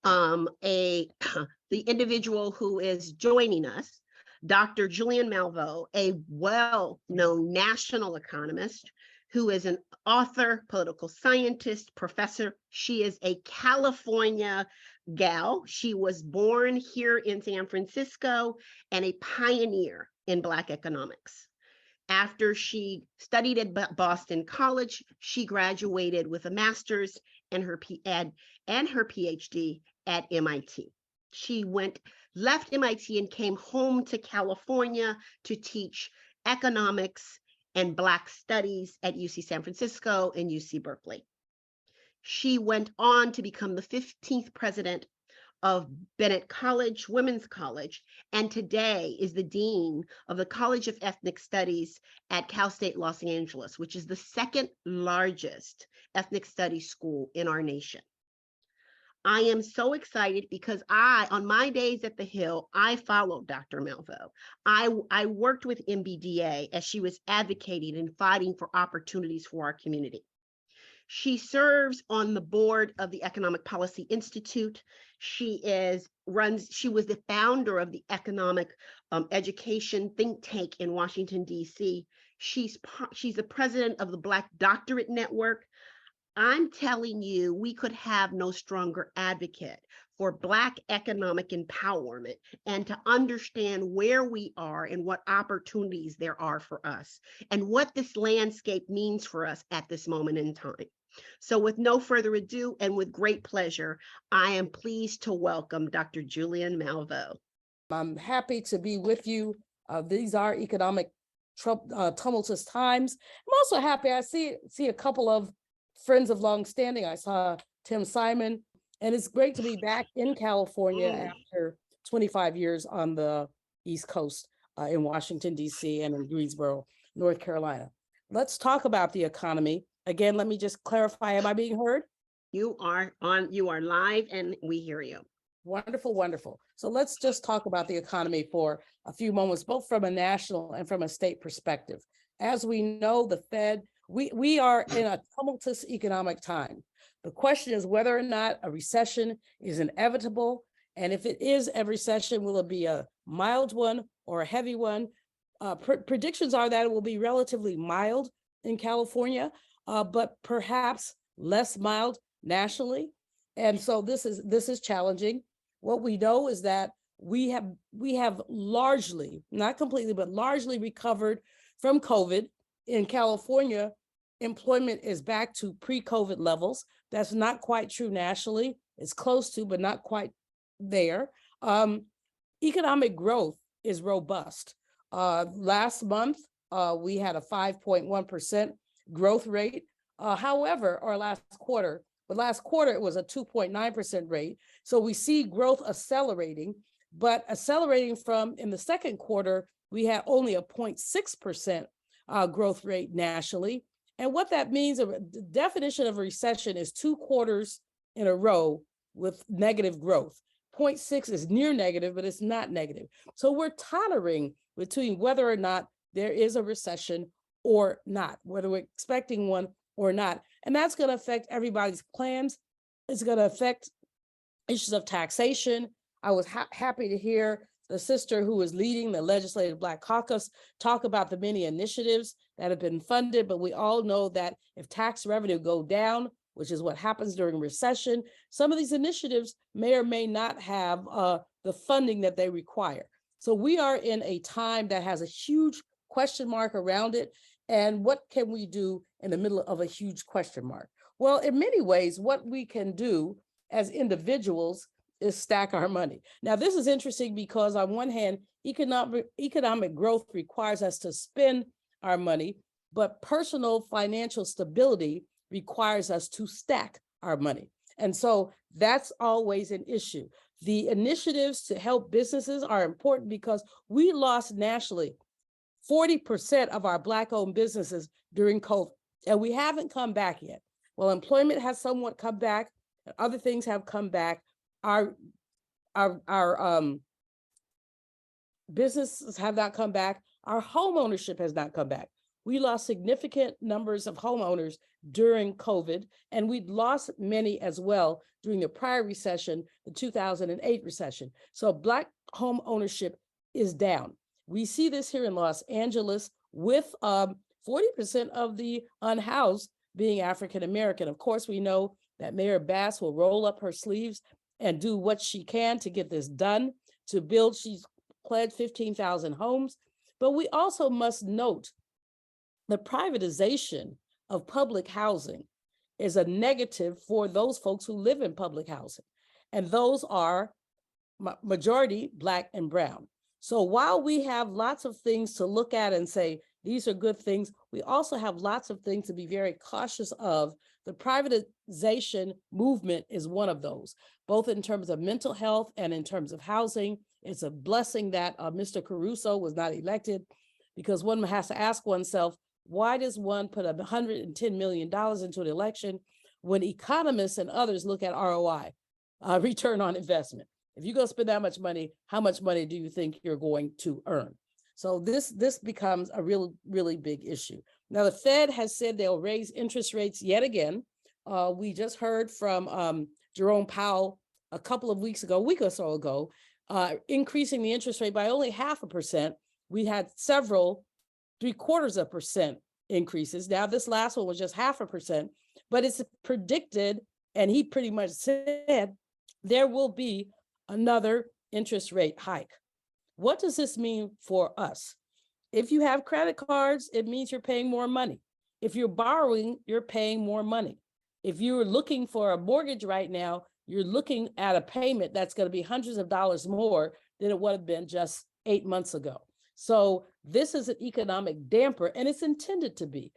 the individual who is joining us, Dr. Julianne Malveaux, a well-known national economist who is an author, political scientist, professor. She is a California gal. She was born here in San Francisco and a pioneer in Black economics. After she studied at Boston College, she graduated with a master's and her PhD at MIT. She left MIT and came home to California to teach economics and Black studies at UC San Francisco and UC Berkeley. She went on to become the 15th president of Bennett College, Women's College, and today is the dean of the College of Ethnic Studies at Cal State Los Angeles, which is the second largest ethnic studies school in our nation. I am so excited because on my days at the Hill, I followed Dr. Malveaux. I worked with MBDA as she was advocating and fighting for opportunities for our community. She serves on the board of the Economic Policy Institute. She was the founder of the Economic Education think tank in Washington, D.C. She's the president of the Black Doctorate Network. I'm telling you, we could have no stronger advocate for Black economic empowerment and to understand where we are and what opportunities there are for us and what this landscape means for us at this moment in time. So with no further ado and with great pleasure, I am pleased to welcome Dr. Julianne Malveaux. I'm happy to be with you. These are economic tumultuous times. I'm also happy I see a couple of friends of long standing. I saw Tim Simon, and it's great to be back in California after 25 years on the East Coast in Washington, D.C. and in Greensboro, North Carolina. Let's talk about the economy. Again, let me just clarify, am I being heard? You are live and we hear you. Wonderful, wonderful. So let's just talk about the economy for a few moments, both from a national and from a state perspective. As we know, the Fed, we are in a tumultuous economic time. The question is whether or not a recession is inevitable. And if it is a recession, will it be a mild one or a heavy one? Predictions are that it will be relatively mild in California, but perhaps less mild nationally. And so this is challenging. What we know is that we have largely, not completely, but largely recovered from COVID. In California, employment is back to pre-COVID levels. That's not quite true nationally. It's close to, but not quite there. Economic growth is robust. Last month, we had a 5.1% growth rate. However, or last quarter it was a 2.9% rate. So we see growth accelerating, but accelerating from in the second quarter, we had only a 0.6% growth rate nationally. And what that means, the definition of a recession is 2 quarters in a row with negative growth. 0.6 is near negative, but it's not negative. So we're tottering between whether or not there is a recession or not, whether we're expecting one or not. And that's going to affect everybody's plans. It's going to affect issues of taxation. I was happy to hear the sister who is leading the Legislative Black Caucus talk about the many initiatives that have been funded, but we all know that if tax revenue go down, which is what happens during recession, some of these initiatives may or may not have the funding that they require. So we are in a time that has a huge question mark around it. And what can we do in the middle of a huge question mark? Well, in many ways, what we can do as individuals is stack our money. Now, this is interesting because on one hand, economic growth requires us to spend our money, but personal financial stability requires us to stack our money. And so that's always an issue. The initiatives to help businesses are important because we lost nationally 40% of our Black-owned businesses during COVID, and we haven't come back yet. Well, employment has somewhat come back, and other things have come back. Our businesses have not come back. Our home ownership has not come back. We lost significant numbers of homeowners during COVID, and we'd lost many as well during the prior recession, the 2008 recession. So Black home ownership is down. We see this here in Los Angeles with 40% of the unhoused being African-American. Of course, we know that Mayor Bass will roll up her sleeves and do what she can to get this done, to build. She's pledged 15,000 homes. But we also must note the privatization of public housing is a negative for those folks who live in public housing. And those are majority Black and brown. So while we have lots of things to look at and say, these are good things, we also have lots of things to be very cautious of. The privatization movement is one of those, both in terms of mental health and in terms of housing. It's a blessing that Mr. Caruso was not elected, because one has to ask oneself, why does one put $110 million into an election when economists and others look at ROI, return on investment? If you're going to spend that much money, how much money do you think you're going to earn? So this becomes a really big issue. Now, the Fed has said they'll raise interest rates yet again. We just heard from Jerome Powell a week or so ago, increasing the interest rate by only 0.5%. We had several 0.75% increases. Now, this last one was just 0.5%, but it's predicted, and he pretty much said there will be another interest rate hike. What does this mean for us? If you have credit cards, it means you're paying more money. If you're borrowing, you're paying more money. If you're looking for a mortgage right now, you're looking at a payment that's going to be hundreds of dollars more than it would have been just 8 months ago. So this is an economic damper, and it's intended to be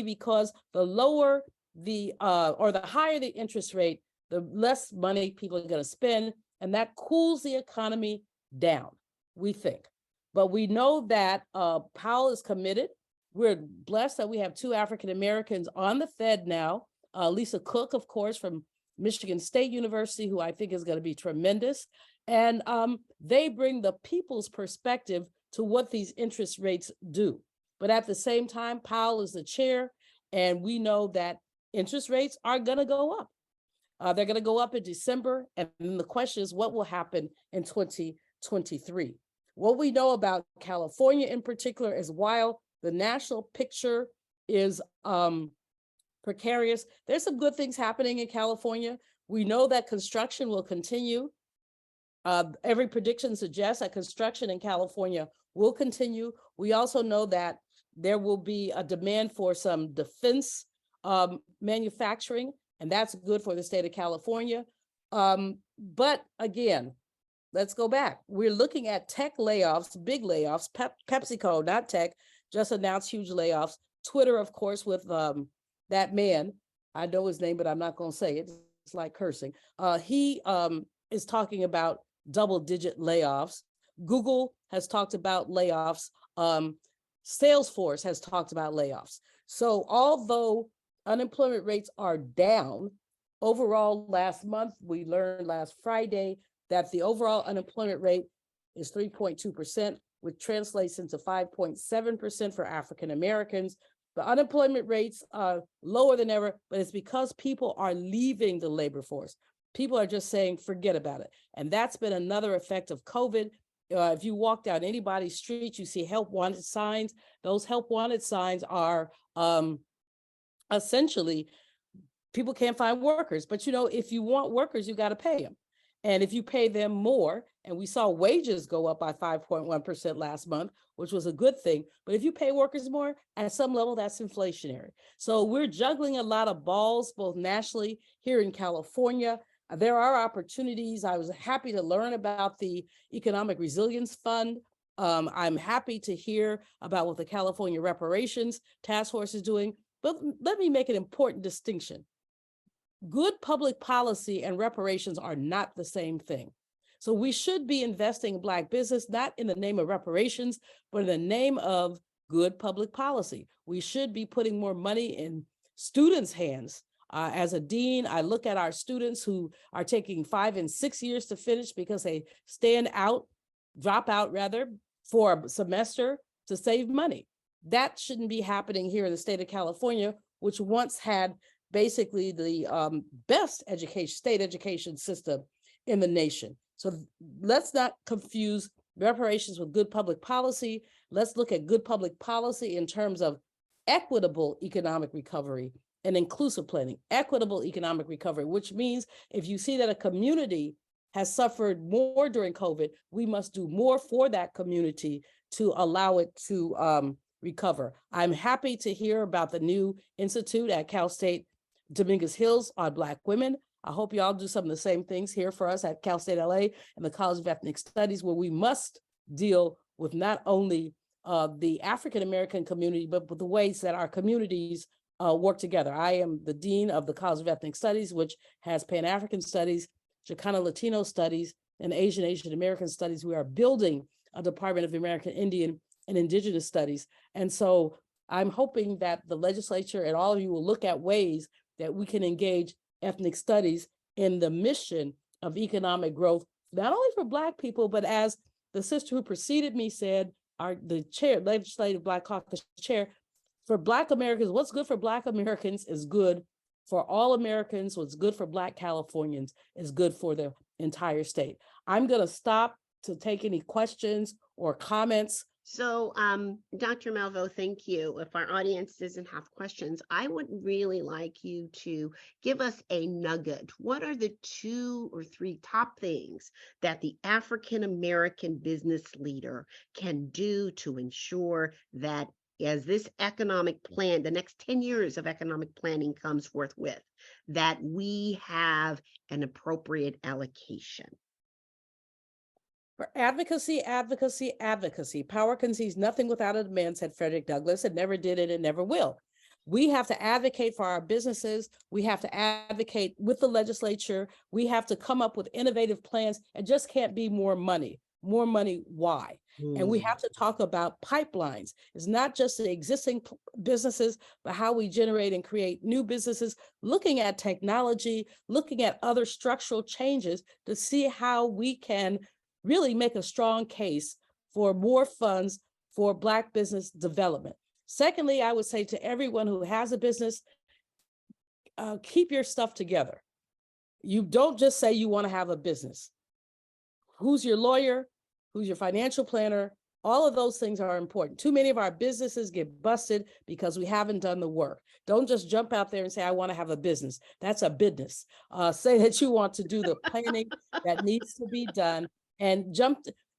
because the lower the or the higher the interest rate, the less money people are going to spend, and that cools the economy down, we think. But we know that Powell is committed. We're blessed that we have 2 African Americans on the Fed now. Lisa Cook, of course, from Michigan State University, who I think is going to be tremendous. And they bring the people's perspective to what these interest rates do. But at the same time, Powell is the chair, and we know that interest rates are going to go up. They're going to go up in December. And then the question is, what will happen in 2023? What we know about California in particular is while the national picture is precarious, there's some good things happening in California. We know that construction will continue. Every prediction suggests that construction in California will continue. We also know that there will be a demand for some defense manufacturing, and that's good for the state of California. But again, let's go back. We're looking at tech layoffs, big layoffs. PepsiCo, not tech, just announced huge layoffs. Twitter, of course, with that man. I know his name, but I'm not going to say it. It's like cursing. He is talking about double-digit layoffs. Google has talked about layoffs. Salesforce has talked about layoffs. So although unemployment rates are down, overall last month, we learned last Friday that the overall unemployment rate is 3.2%, which translates into 5.7% for African Americans. The unemployment rates are lower than ever, but it's because people are leaving the labor force. People are just saying, forget about it. And that's been another effect of COVID. If you walk down anybody's street, you see help wanted signs. Those help wanted signs are essentially people can't find workers. But you know, if you want workers, you got to pay them. And if you pay them more, and we saw wages go up by 5.1% last month, which was a good thing. But if you pay workers more, at some level, that's inflationary. So we're juggling a lot of balls, both nationally here in California. There are opportunities. I was happy to learn about the Economic Resilience Fund. I'm happy to hear about what the California Reparations Task Force is doing. But let me make an important distinction. Good public policy and reparations are not the same thing. So we should be investing in Black business, not in the name of reparations, but in the name of good public policy. We should be putting more money in students' hands. As a dean, I look at our students who are taking 5 and 6 years to finish because they drop out rather, for a semester to save money. That shouldn't be happening here in the state of California, which once had basically the best state education system in the nation. So let's not confuse reparations with good public policy. Let's look at good public policy in terms of equitable economic recovery and inclusive planning. Equitable economic recovery, which means if you see that a community has suffered more during COVID, we must do more for that community to allow it to recover. I'm happy to hear about the new institute at Cal State Dominguez Hills on Black women. I hope y'all do some of the same things here for us at Cal State LA and the College of Ethnic Studies, where we must deal with not only the African American community, but with the ways that our communities work together. I am the dean of the College of Ethnic Studies, which has Pan-African Studies, Chicano Latino Studies, and Asian American Studies. We are building a Department of American Indian and Indigenous Studies. And so I'm hoping that the legislature and all of you will look at ways that we can engage ethnic studies in the mission of economic growth, not only for Black people, but as the sister who preceded me said, the chair, legislative Black Caucus chair, for Black Americans, what's good for Black Americans is good for all Americans. What's good for Black Californians is good for the entire state. I'm going to stop to take any questions or comments. So, Dr. Malveaux, thank you. If our audience doesn't have questions, I would really like you to give us a nugget. What are the 2 or 3 top things that the African American business leader can do to ensure that as this economic plan, the next 10 years of economic planning comes forth with, that we have an appropriate allocation? For advocacy, advocacy, advocacy. Power concedes nothing without a demand, said Frederick Douglass. It never did it and never will. We have to advocate for our businesses. We have to advocate with the legislature. We have to come up with innovative plans. It just can't be more money. More money, why? And we have to talk about pipelines. It's not just the existing businesses, but how we generate and create new businesses, looking at technology, looking at other structural changes to see how we can really make a strong case for more funds for Black business development. Secondly, I would say to everyone who has a business, keep your stuff together. You don't just say you want to have a business. Who's your lawyer? Who's your financial planner? All of those things are important. Too many of our businesses get busted because we haven't done the work. Don't just jump out there and say, I want to have a business. That's a business. Say that you want to do the planning that needs to be done and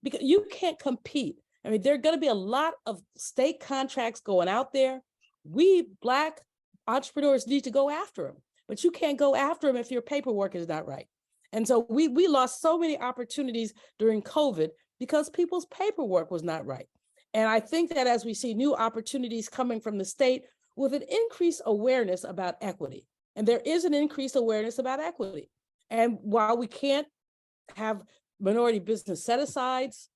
because you can't compete. I mean, there are going to be a lot of state contracts going out there. We Black entrepreneurs need to go after them, but you can't go after them if your paperwork is not right. And so we lost so many opportunities during COVID because people's paperwork was not right. And I think that as we see new opportunities coming from the state with an increased awareness about equity, and there is an increased awareness about equity. And while we can't have minority business set-asides,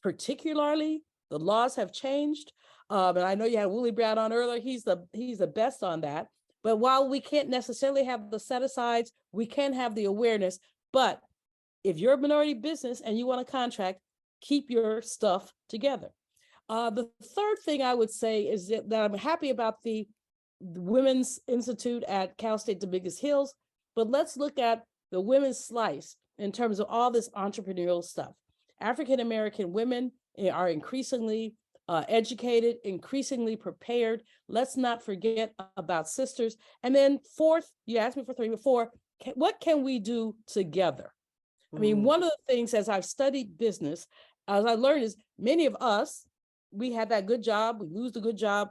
particularly, the laws have changed. And I know you had Willie Brown on earlier. He's the best on that. But while we can't necessarily have the set-asides, we can have the awareness. But if you're a minority business and you want a contract, keep your stuff together. The third thing I would say is that I'm happy about the Women's Institute at Cal State Dominguez Hills, but let's look at the women's slice in terms of all this entrepreneurial stuff. African-American women are increasingly educated, increasingly prepared. Let's not forget about sisters. And then fourth, you asked me for three, but four, what can we do together? I mean, one of the things as I've studied business, as I learned is many of us, we had that good job, we lose the good job,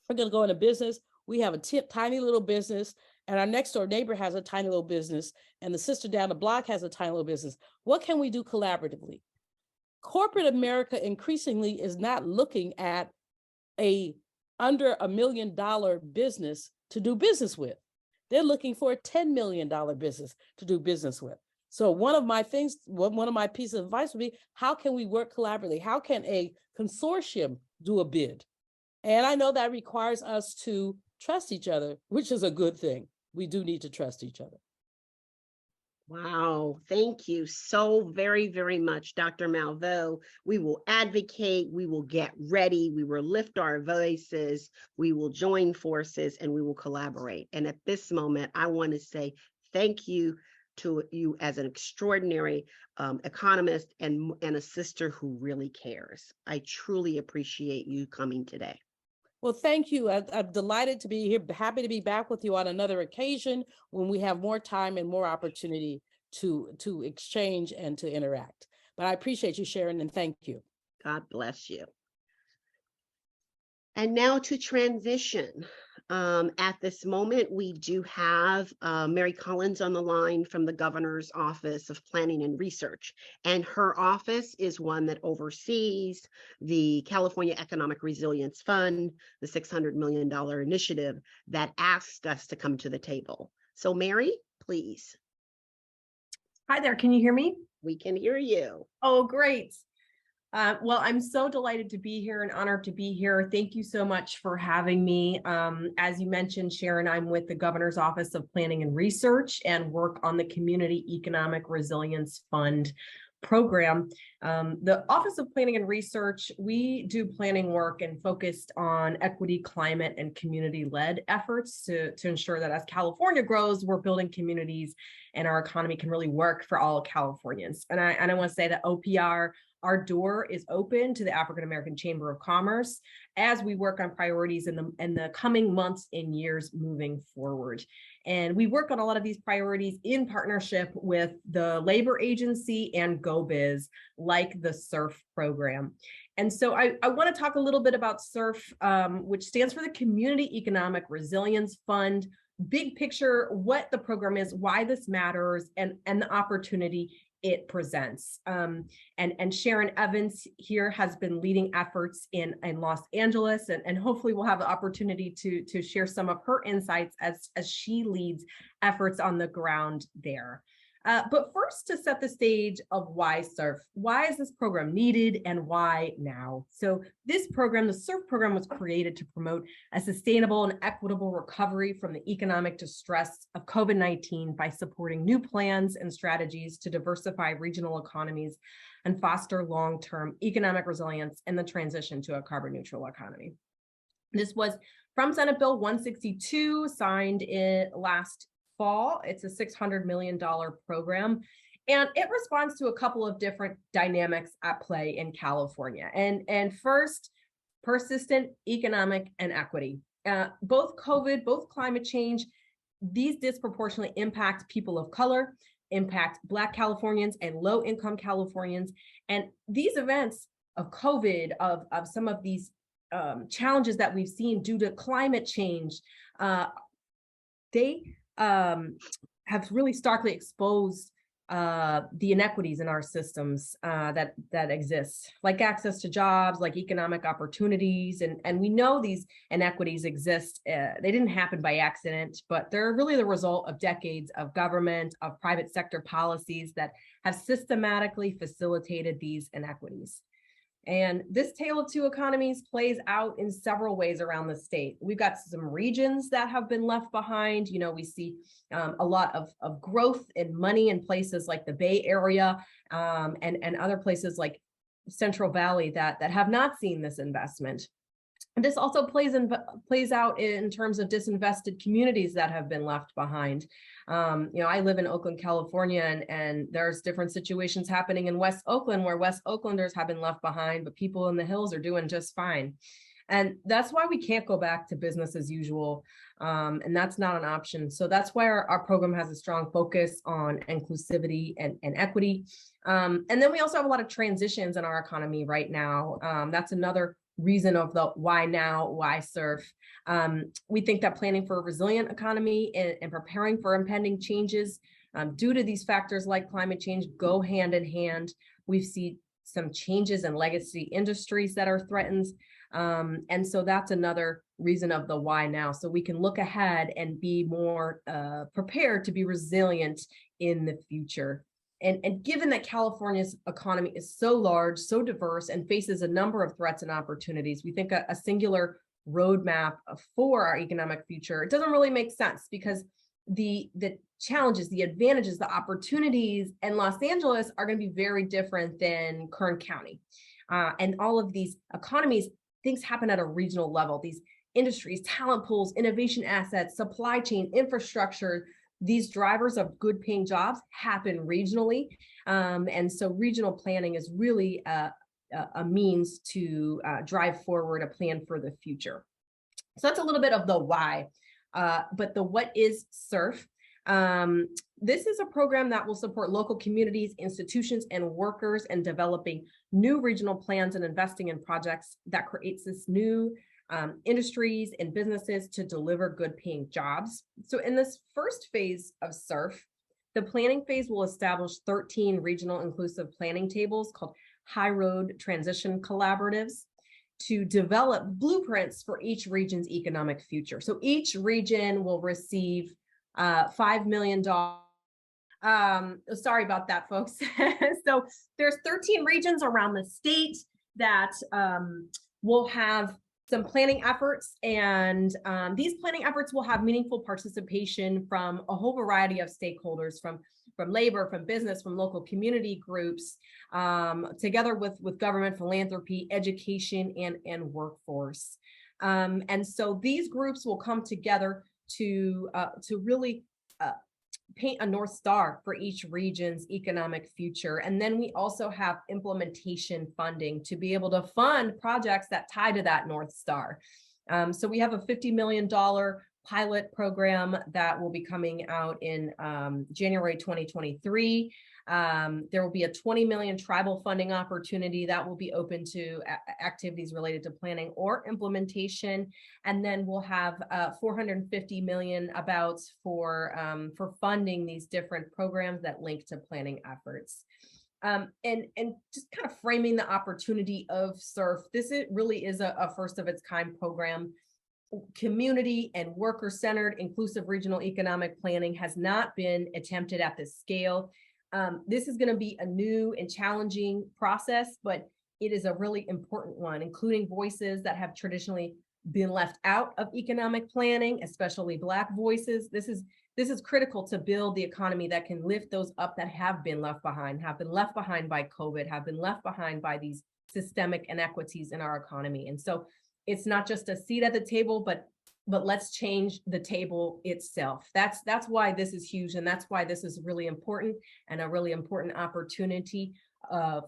we're gonna go into business, we have a tiny little business, and our next door neighbor has a tiny little business, and the sister down the block has a tiny little business. What can we do collaboratively? Corporate America increasingly is not looking at a under $1 million business to do business with. They're looking for a $10 million business to do business with. So one of my pieces of advice would be, how can we work collaboratively? How can a consortium do a bid? And I know that requires us to trust each other, which is a good thing. We do need to trust each other. Wow, thank you so very, very much, Dr. Malveaux. We will advocate, we will get ready, we will lift our voices, we will join forces, and we will collaborate. And at this moment, I want to say thank you to you as an extraordinary economist and a sister who really cares. I truly appreciate you coming today. Well, thank you. I'm delighted to be here. Happy to be back with you on another occasion when we have more time and more opportunity to exchange and to interact. But I appreciate you, Sharon, and thank you. God bless you. And now to transition. At this moment, we do have Mary Collins on the line from the Governor's Office of Planning and Research. And her office is one that oversees the California Economic Resilience Fund, the $600 million initiative that asked us to come to the table. So Mary, please. Hi there, can you hear me? We can hear you. Oh, great. Well, I'm so delighted to be here and honored to be here. Thank you so much for having me. As you mentioned, Sharon, I'm with the Governor's Office of Planning and Research and work on the Community Economic Resilience Fund program. The Office of Planning and Research, we do planning work and focused on equity, climate, and community-led efforts to ensure that as California grows, we're building communities and our economy can really work for all Californians. And I want to say that OPR, our door is open to the African American Chamber of Commerce as we work on priorities in the coming months and years moving forward. And we work on a lot of these priorities in partnership with the labor agency and GoBiz, like the SURF program. And so I want to talk a little bit about SURF, which stands for the Community Economic Resilience Fund. Big picture, what the program is, why this matters, and the opportunity it presents. And Sharon Evans here has been leading efforts in Los Angeles, and hopefully we'll have the opportunity to share some of her insights as she leads efforts on the ground there. But first, to set the stage of why SURF, why is this program needed and why now? So this program, the SURF program, was created to promote a sustainable and equitable recovery from the economic distress of COVID-19 by supporting new plans and strategies to diversify regional economies and foster long-term economic resilience in the transition to a carbon neutral economy. This was from Senate Bill 162, signed in last fall. It's a $600 million program, and it responds to a couple of different dynamics at play in California. And first, persistent economic inequity. Both COVID, both climate change, these disproportionately impact people of color, impact Black Californians and low-income Californians. And these events of COVID, of some of these challenges that we've seen due to climate change, they have really starkly exposed the inequities in our systems that exist, like access to jobs, like economic opportunities. And we know these inequities exist. They didn't happen by accident, but they're really the result of decades of government, of private sector policies that have systematically facilitated these inequities. And this tale of two economies plays out in several ways around the state. We've got some regions that have been left behind. You know, we see a lot of growth and money in places like the Bay Area and other places like Central Valley that have not seen this investment. And this also plays out in terms of disinvested communities that have been left behind. You know, I live in Oakland, California, and there's different situations happening in West Oakland where West Oaklanders have been left behind, but people in the hills are doing just fine. And that's why we can't go back to business as usual. And that's not an option. So that's why our program has a strong focus on inclusivity and equity. And then we also have a lot of transitions in our economy right now. That's another reason of the why now, why surf. We think that planning for a resilient economy and preparing for impending changes due to these factors like climate change go hand in hand. We've seen some changes in legacy industries that are threatened. And so that's another reason of the why now. So we can look ahead and be more prepared to be resilient in the future. And given that California's economy is so large, so diverse, and faces a number of threats and opportunities, we think a singular roadmap for our economic future, it doesn't really make sense because the challenges, the advantages, the opportunities in Los Angeles are going to be very different than Kern County. And all of these economies, things happen at a regional level. These industries, talent pools, innovation assets, supply chain, infrastructure, these drivers of good paying jobs happen regionally. And so regional planning is really a means to drive forward a plan for the future. So that's a little bit of the why, but the what is SURF? This is a program that will support local communities, institutions, and workers in developing new regional plans and investing in projects that creates this new industries and businesses to deliver good paying jobs. So in this first phase of SURF, the planning phase will establish 13 regional inclusive planning tables called High Road Transition Collaboratives to develop blueprints for each region's economic future. So each region will receive $5 million. Sorry about that, folks. So there's 13 regions around the state that will have some planning efforts, and these planning efforts will have meaningful participation from a whole variety of stakeholders, from labor, from business, from local community groups, together with government, philanthropy, education, and workforce. And so these groups will come together to really paint a North Star for each region's economic future. And then we also have implementation funding to be able to fund projects that tie to that North Star. So we have a $50 million pilot program that will be coming out in January 2023. There will be a $20 million tribal funding opportunity that will be open to activities related to planning or implementation. And then we'll have $450 million about for funding these different programs that link to planning efforts. And just kind of framing the opportunity of SURF, really is a first of its kind program. Community and worker-centered inclusive regional economic planning has not been attempted at this scale. This is going to be a new and challenging process, but it is a really important one, including voices that have traditionally been left out of economic planning, especially Black voices. This is critical to build the economy that can lift those up that have been left behind by COVID, have been left behind by these systemic inequities in our economy. And so it's not just a seat at the table, but let's change the table itself. That's why this is huge, and that's why this is really important and a really important opportunity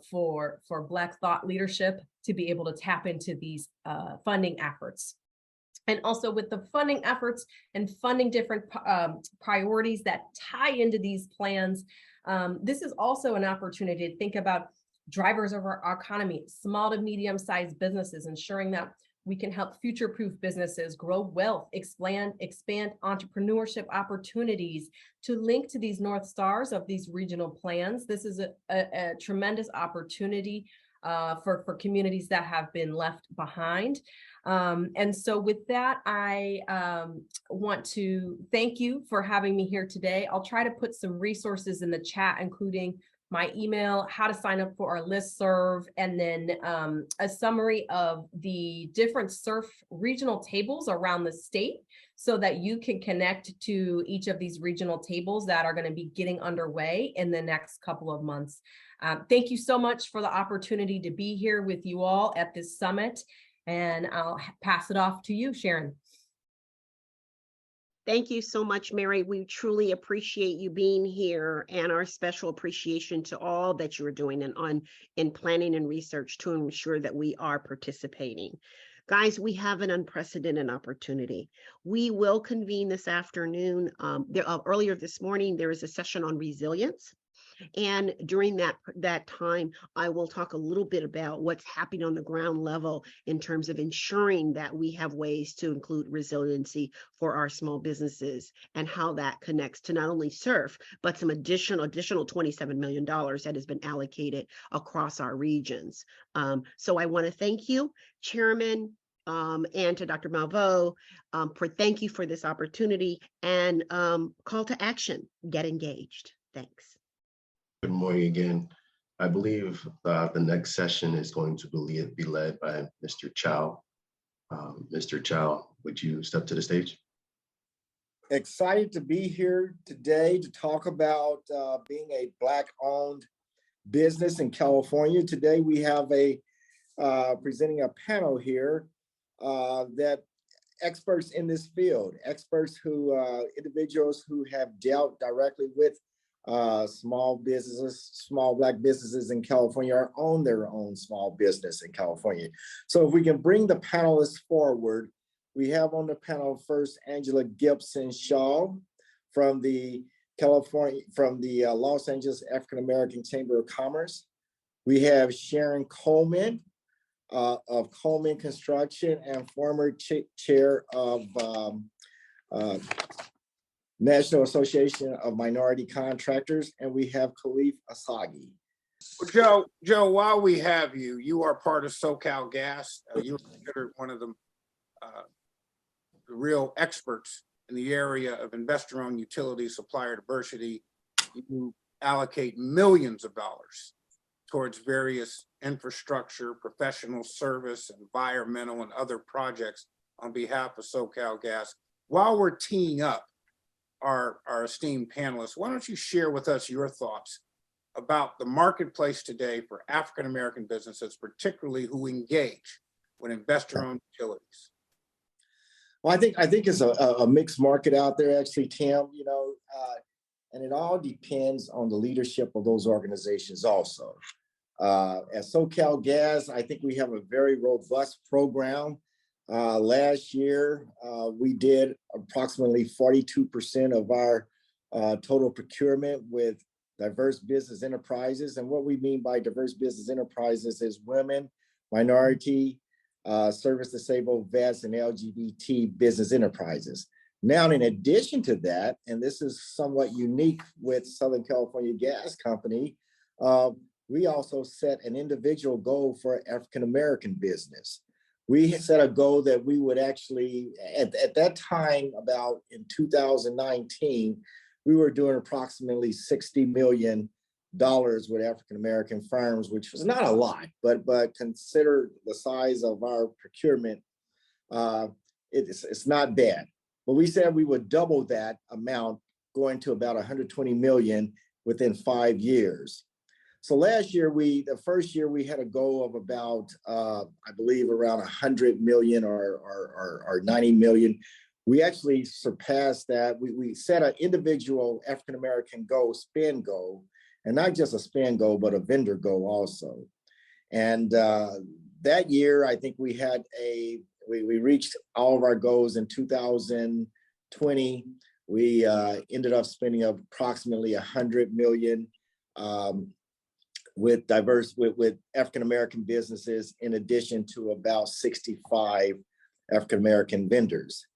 for Black thought leadership to be able to tap into these funding efforts. And also with the funding efforts and funding different priorities that tie into these plans, this is also an opportunity to think about drivers of our economy, small to medium-sized businesses, ensuring that we can help future-proof businesses grow wealth, expand entrepreneurship opportunities to link to these North Stars of these regional plans. This is a tremendous opportunity for communities that have been left behind. And so with that, I want to thank you for having me here today. I'll try to put some resources in the chat, including my email, how to sign up for our listserv, and then a summary of the different SURF regional tables around the state so that you can connect to each of these regional tables that are going to be getting underway in the next couple of months. Thank you so much for the opportunity to be here with you all at this summit, and I'll pass it off to you, Sharon. Thank you so much, Mary. We truly appreciate you being here, and our special appreciation to all that you're doing in planning and research to ensure that we are participating. Guys, we have an unprecedented opportunity. We will convene this afternoon. Earlier this morning, there is a session on resilience. And during that time, I will talk a little bit about what's happening on the ground level in terms of ensuring that we have ways to include resiliency for our small businesses and how that connects to not only SURF, but some additional $27 million that has been allocated across our regions. So I want to thank you, Chairman, and to Dr. Malveaux, thank you for this opportunity, and call to action, get engaged. Thanks. Good morning again. I believe the next session is going to be led by Mr. Chow. Mr. Chow, would you step to the stage? Excited to be here today to talk about being a Black-owned business in California. Today we have presenting a panel here that experts in this field, individuals who have dealt directly with small Black businesses in California, or own their own small business in California. So if we can bring the panelists forward, we have on the panel first Angela Gibson Shaw from the Los Angeles African American Chamber of Commerce. We have Sharon Coleman of Coleman Construction and former chair of National Association of Minority Contractors, and we have Khalif Asagi. Well, Joe, while we have you, you are part of CAACC. You're considered one of the real experts in the area of investor-owned utility supplier diversity. You allocate millions of dollars towards various infrastructure, professional service, environmental, and other projects on behalf of CAACC. While we're teeing up our esteemed panelists, why don't you share with us your thoughts about the marketplace today for African-American businesses, particularly who engage with investor-owned utilities? Well, I think it's a mixed market out there, actually, Tim, and it all depends on the leadership of those organizations also. At SoCalGas, I think we have a very robust program. Last year, we did approximately 42% of our total procurement with diverse business enterprises. And what we mean by diverse business enterprises is women, minority, service disabled, vets, and LGBT business enterprises. Now, in addition to that, and this is somewhat unique with Southern California Gas Company, we also set an individual goal for African-American business. We set a goal that we would actually, at that time, about in 2019, we were doing approximately $60 million with African-American firms, which was not a lot, but consider the size of our procurement, it's not bad. But we said we would double that amount, going to about 120 million within 5 years. So last year, the first year we had a goal of about, I believe around 100 million or 90 million. We actually surpassed that. We set an individual African-American goal, spend goal, and not just a spend goal, but a vendor goal also. And that year, I think we reached all of our goals in 2020. We ended up spending approximately 100 million with African-American businesses, in addition to about 65 African-American vendors.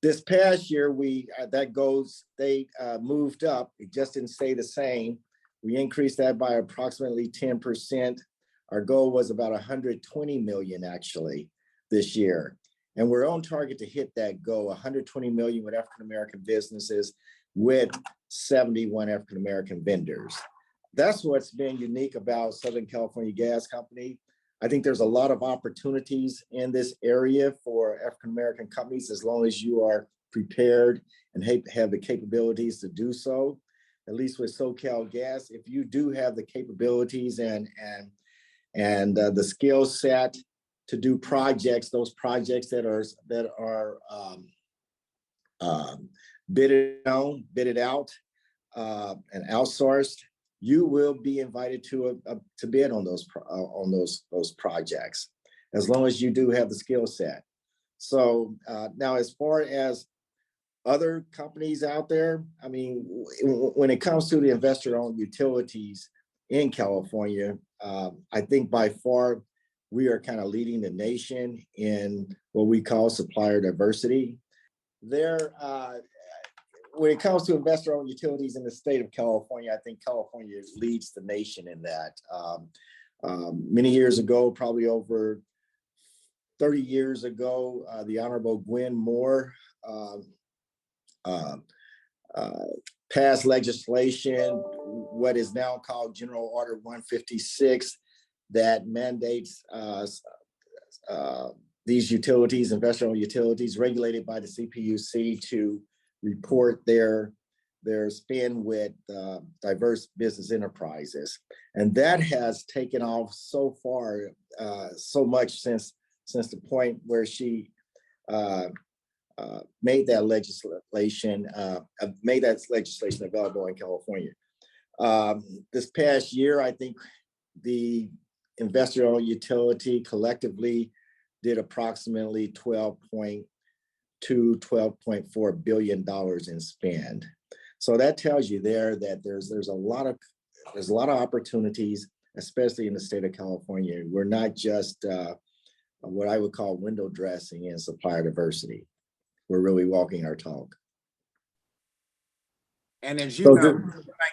This past year, that goal stayed moved up. It just didn't stay the same. We increased that by approximately 10%. Our goal was about 120 million actually this year. And we're on target to hit that goal, 120 million with African-American businesses with 71 African-American vendors. that's what's been unique about Southern California Gas Company. I think there's a lot of opportunities in this area for African-American companies, as long as you are prepared and have the capabilities to do so. At least with SoCal Gas, if you do have the capabilities and the skill set to do projects, those projects that are bidded out and outsourced, you will be invited to bid on those projects, as long as you do have the skill set. So now, as far as other companies out there, I mean, when it comes to the investor-owned utilities in California, I think by far we are kind of leading the nation in what we call supplier diversity. When it comes to investor-owned utilities in the state of California, I think California leads the nation in that. Many years ago, probably over 30 years ago, the Honorable Gwen Moore passed legislation, what is now called General Order 156, that mandates these utilities, investor-owned utilities regulated by the CPUC, to report their spend with diverse business enterprises. And that has taken off so far, so much since the point where she made that legislation available in California. This past year, I think the investor-owned utility collectively did approximately $12.4 billion in spend. So that tells you there that there's a lot of opportunities, especially in the state of California. We're not just what I would call window dressing and supplier diversity. We're really walking our talk. And as you know, thank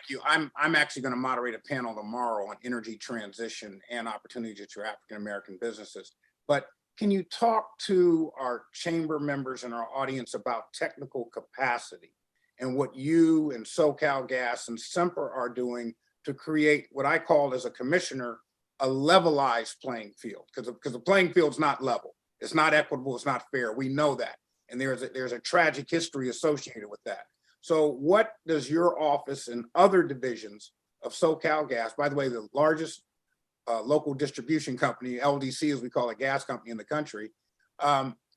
you. I'm actually going to moderate a panel tomorrow on energy transition and opportunities to African-American businesses. But can you talk to our chamber members and our audience about technical capacity and what you and SoCal Gas and Semper are doing to create what I call, as a commissioner, a levelized playing field? Because the playing field's not level. It's not equitable. It's not fair. We know that. And there's a tragic history associated with that. So what does your office and other divisions of SoCal Gas, by the way, the largest local distribution company, LDC as we call a gas company in the country,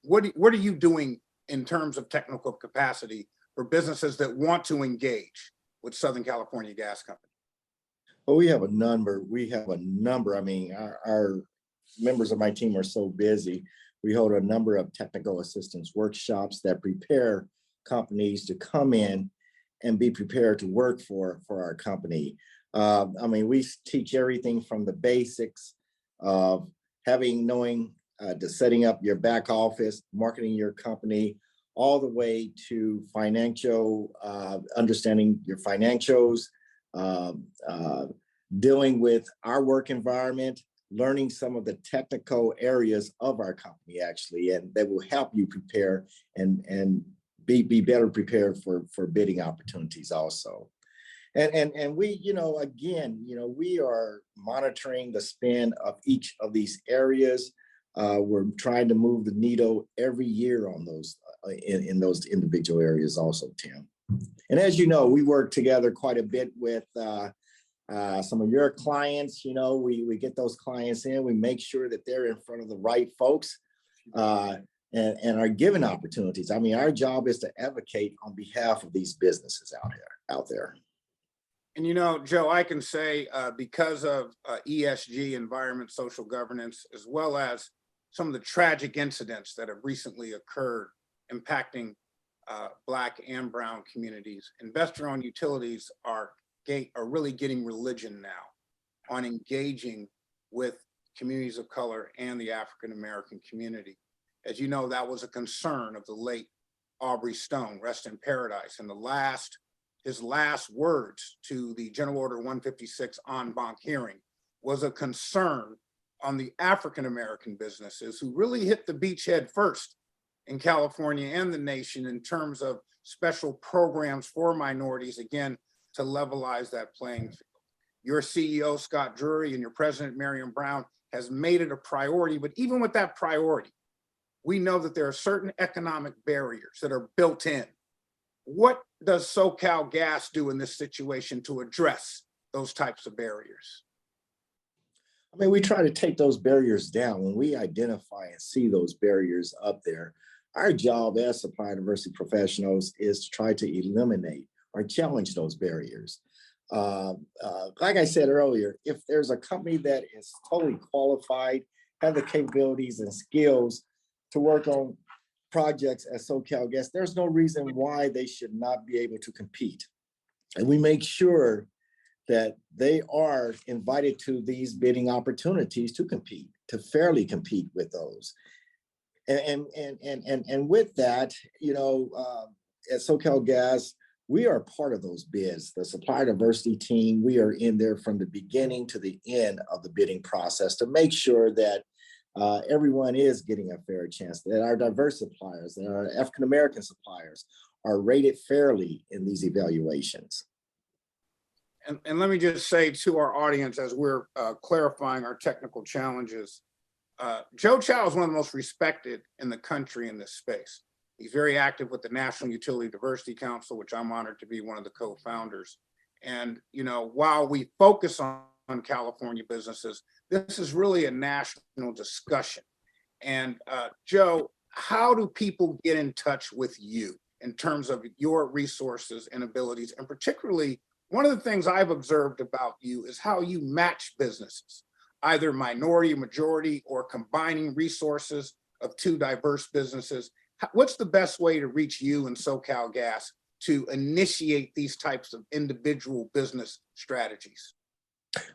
what are you doing in terms of technical capacity for businesses that want to engage with Southern California Gas Company? Well, we have a number. I mean, our members of my team are so busy. We hold a number of technical assistance workshops that prepare companies to come in and be prepared to work for our company. I mean, we teach everything from the basics of knowing to setting up your back office, marketing your company, all the way to financial, understanding your financials, dealing with our work environment, learning some of the technical areas of our company, actually, and that will help you prepare and be better prepared for bidding opportunities also. And we, we are monitoring the spend of each of these areas. We're trying to move the needle every year on those in those individual areas also, Tim. And as you know, we work together quite a bit with some of your clients. We get those clients in, we make sure that they're in front of the right folks and are given opportunities. I mean, our job is to advocate on behalf of these businesses out there. And Joe, I can say because of ESG, environment, social governance, as well as some of the tragic incidents that have recently occurred impacting Black and Brown communities, investor-owned utilities are really getting religion now on engaging with communities of color and the African-American community. As you know, that was a concern of the late Aubrey Stone, rest in paradise. And his last words to the General Order 156 en banc hearing was a concern on the African-American businesses who really hit the beachhead first in California and the nation in terms of special programs for minorities, again, to levelize that playing field. your CEO, Scott Drury, and your president, Marion Brown, has made it a priority. But even with that priority, we know that there are certain economic barriers that are built in. What does CAACC do in this situation to address those types of barriers? I mean, we try to take those barriers down. When we identify and see those barriers up there, our job as supply diversity professionals is to try to eliminate or challenge those barriers. Like I said earlier, if there's a company that is totally qualified, have the capabilities and skills to work on projects at CAACC, there's no reason why they should not be able to compete. And we make sure that they are invited to these bidding opportunities to compete, to fairly compete with those. And with that, you know, at SoCalGas, we are part of those bids. The supplier diversity team, we are in there from the beginning to the end of the bidding process to make sure that everyone is getting a fair chance, that our diverse suppliers, that our African-American suppliers are rated fairly in these evaluations. And let me just say to our audience, as we're clarifying our technical challenges, Joe Chow is one of the most respected in the country in this space. He's very active with the National Utility Diversity Council, which I'm honored to be one of the co-founders. And, you know, while we focus on California businesses, this is really a national discussion. And Joe, how do people get in touch with you in terms of your resources and abilities? And particularly, one of the things I've observed about you is how you match businesses, either minority, majority, or combining resources of two diverse businesses. What's the best way to reach you and SoCalGas to initiate these types of individual business strategies?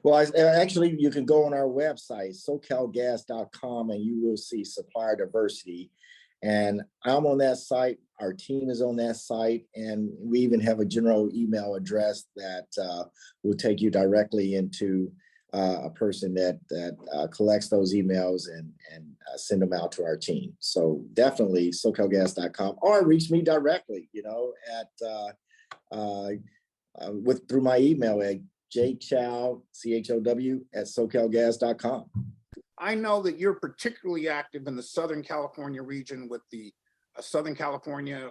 Well, actually, you can go on our website, socalgas.com, and you will see supplier diversity. And I'm on that site. Our team is on that site. And we even have a general email address that will take you directly into a person that collects those emails and send them out to our team. So definitely socalgas.com, or reach me directly, you know, at through my email at jchow, CHOW, at socalgas.com. I know that you're particularly active in the Southern California region with the Southern California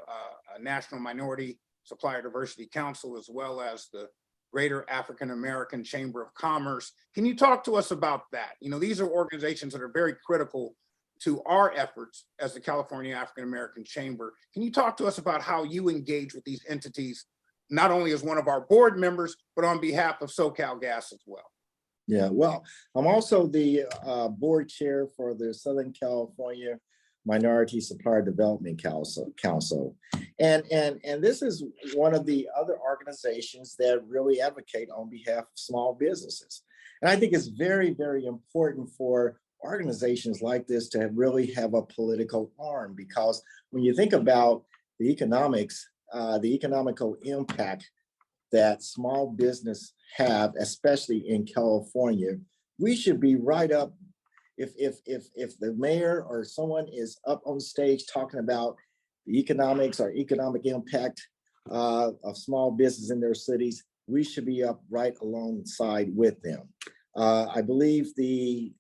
National Minority Supplier Diversity Council, as well as the Greater African American Chamber of Commerce. Can you talk to us about that? You know, these are organizations that are very critical to our efforts as the California African American Chamber. Can you talk to us about how you engage with these entities, not only as one of our board members, but on behalf of SoCalGas as well? Yeah, well, I'm also the board chair for the Southern California Minority Supplier Development Council. And this is one of the other organizations that really advocate on behalf of small businesses. And I think it's very, very important for organizations like this to really have a political arm, because when you think about the economics, the economical impact that small business have, especially in California, we should be right up. If the mayor or someone is up on stage talking about the economics or economic impact of small business in their cities, we should be up right alongside with them. I believe the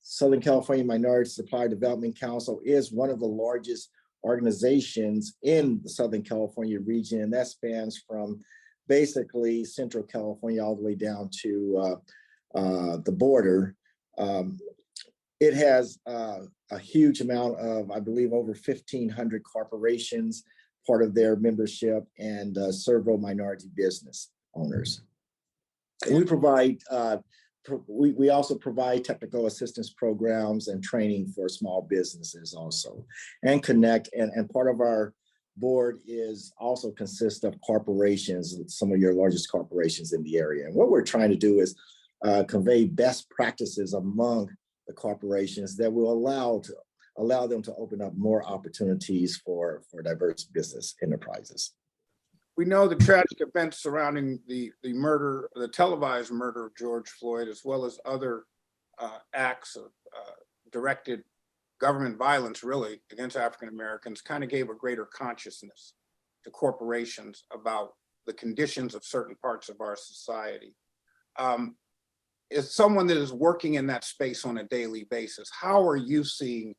Southern California Minority Supplier Development Council is one of the largest organizations in the Southern California region, and that spans from basically Central California all the way down to the border. It has a huge amount of, I believe, over 1,500 corporations, part of their membership, and several minority business owners. And we provide, we also provide technical assistance programs and training for small businesses also, and connect. And part of our board is also consists of corporations, some of your largest corporations in the area. And what we're trying to do is convey best practices among the corporations that will allow them to open up more opportunities for diverse business enterprises. We know the tragic events surrounding the murder, the televised murder of George Floyd, as well as other acts of directed government violence, really, against African Americans, kind of gave a greater consciousness to corporations about the conditions of certain parts of our society. As someone that is working in that space on a daily basis, how are you seeing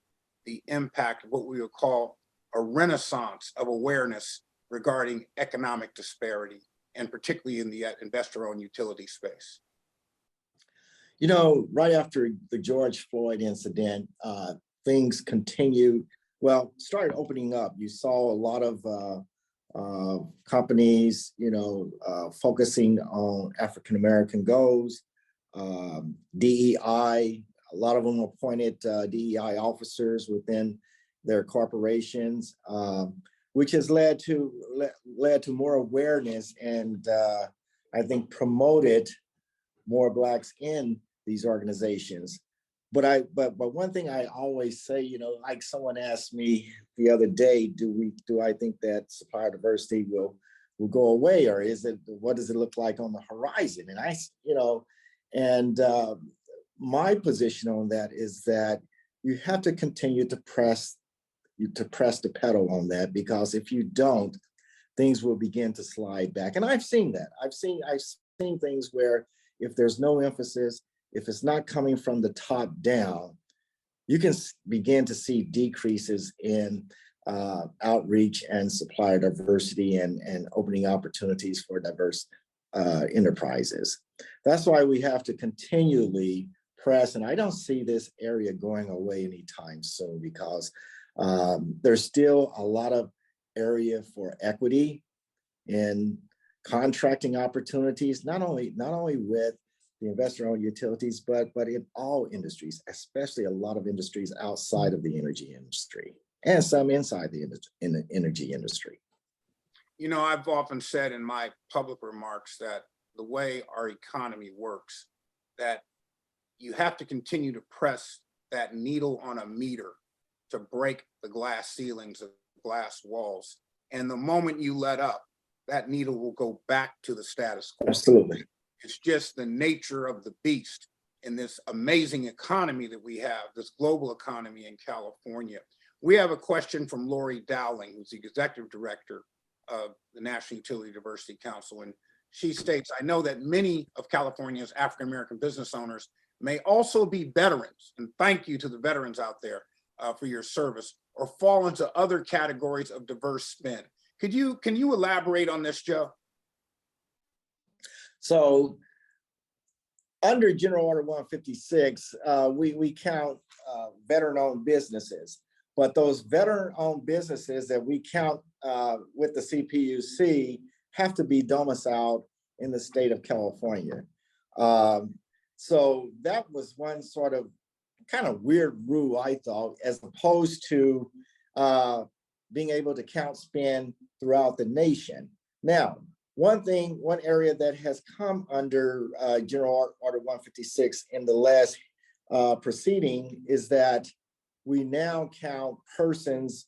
the impact of what we would call a renaissance of awareness regarding economic disparity, and particularly in the investor-owned utility space? You know, right after the George Floyd incident, things continued, started opening up. You saw a lot of companies, focusing on African-American goals, DEI. A lot of them appointed DEI officers within their corporations, which has led to more awareness and I think promoted more Blacks in these organizations. But one thing I always say, like someone asked me the other day, do I think that supplier diversity will go away, or what does it look like on the horizon? And my position on that is that you have to continue to press the pedal on that, because if you don't, things will begin to slide back. And I've seen that. I've seen things where if there's no emphasis, if it's not coming from the top down, you can begin to see decreases in outreach and supplier diversity and opening opportunities for diverse enterprises. That's why we have to continually press, and I don't see this area going away anytime soon, because there's still a lot of area for equity in contracting opportunities, not only with the investor-owned utilities, but in all industries, especially a lot of industries outside of the energy industry and some inside the energy industry. I've often said in my public remarks that the way our economy works, that you have to continue to press that needle on a meter to break the glass ceilings of glass walls. And the moment you let up, that needle will go back to the status quo. Absolutely. It's just the nature of the beast in this amazing economy that we have, this global economy in California. We have a question from Lori Dowling, who's the executive director of the National Utility Diversity Council. And she states, I know that many of California's African-American business owners may also be veterans, and thank you to the veterans out there for your service, or fall into other categories of diverse spend. Can you elaborate on this, Joe? So under General Order 156, we count veteran-owned businesses, but those veteran-owned businesses that we count with the CPUC have to be domiciled in the state of California. So that was one sort of kind of weird rule, I thought, as opposed to being able to count spend throughout the nation. Now, one area that has come under General Order 156 in the last proceeding is that we now count persons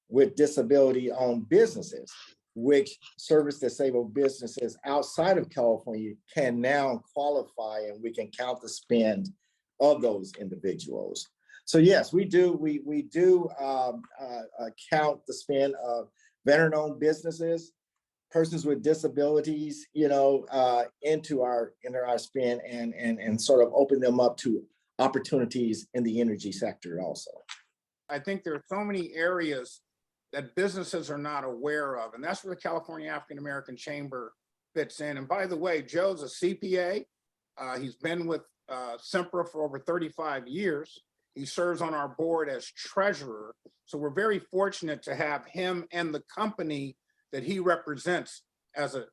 with disability-owned businesses, which service disabled businesses outside of California can now qualify, and we can count the spend of those individuals. So yes, we do count the spend of veteran-owned businesses, persons with disabilities, into our spend and sort of open them up to opportunities in the energy sector also. I think there are so many areas that businesses are not aware of, and that's where the California African American Chamber fits in. And by the way, Joe's a CPA. He's been with SEMPRA for over 35 years. He serves on our board as treasurer. So we're very fortunate to have him and the company that he represents as a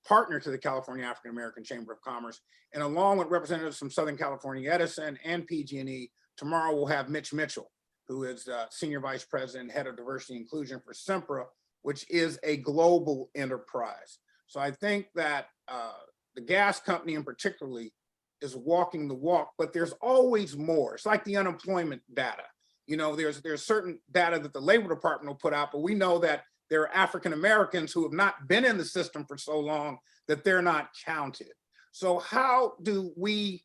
partner to the California African American Chamber of Commerce. And along with representatives from Southern California Edison and PG&E, tomorrow we'll have Mitch Mitchell, who is Senior Vice President, Head of Diversity and Inclusion for SEMPRA, which is a global enterprise. So I think that the gas company in particularly is walking the walk, but there's always more. It's like the unemployment data. There's certain data that the Labor Department will put out, but we know that there are African Americans who have not been in the system for so long that they're not counted. So how do we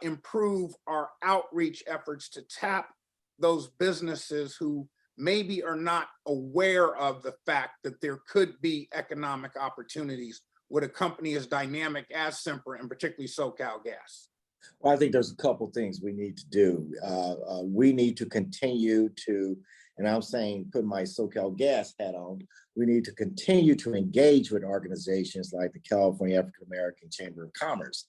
improve our outreach efforts to tap those businesses who maybe are not aware of the fact that there could be economic opportunities with a company as dynamic as Sempra and particularly SoCalGas? Well, I think there's a couple things we need to do. We need to continue to, and I'm saying, put my SoCalGas hat on, we need to continue to engage with organizations like the California African American Chamber of Commerce.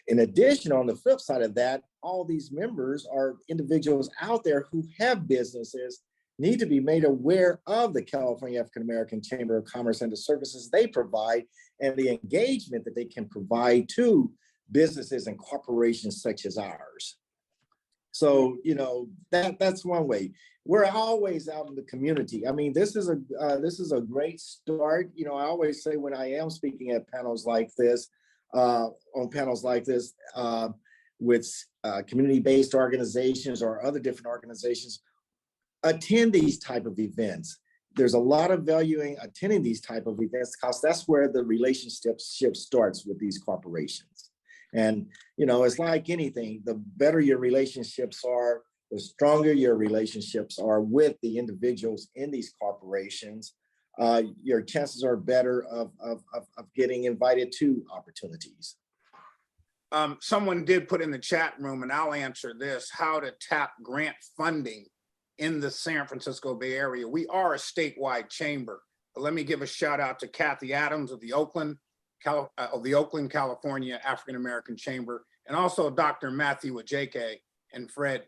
In addition, on the flip side of that, all these members are individuals out there who have businesses, need to be made aware of the California African American Chamber of Commerce and the services they provide and the engagement that they can provide to businesses and corporations such as ours. So, you know, that's one way. We're always out in the community. I mean, this is a great start. You know, I always say when I am speaking at panels like this, with community-based organizations or other different organizations, attend these type of events. There's a lot of value in attending these type of events because that's where the relationship starts with these corporations. And, you know, it's like anything, the better your relationships are, the stronger your relationships are with the individuals in these corporations, your chances are better of getting invited to opportunities. Someone did put in the chat room, and I'll answer this, how to tap grant funding in the San Francisco Bay Area. We are a statewide chamber. But let me give a shout out to Kathy Adams of the Oakland, California African American Chamber, and also Dr. Matthew Ajake and Fred.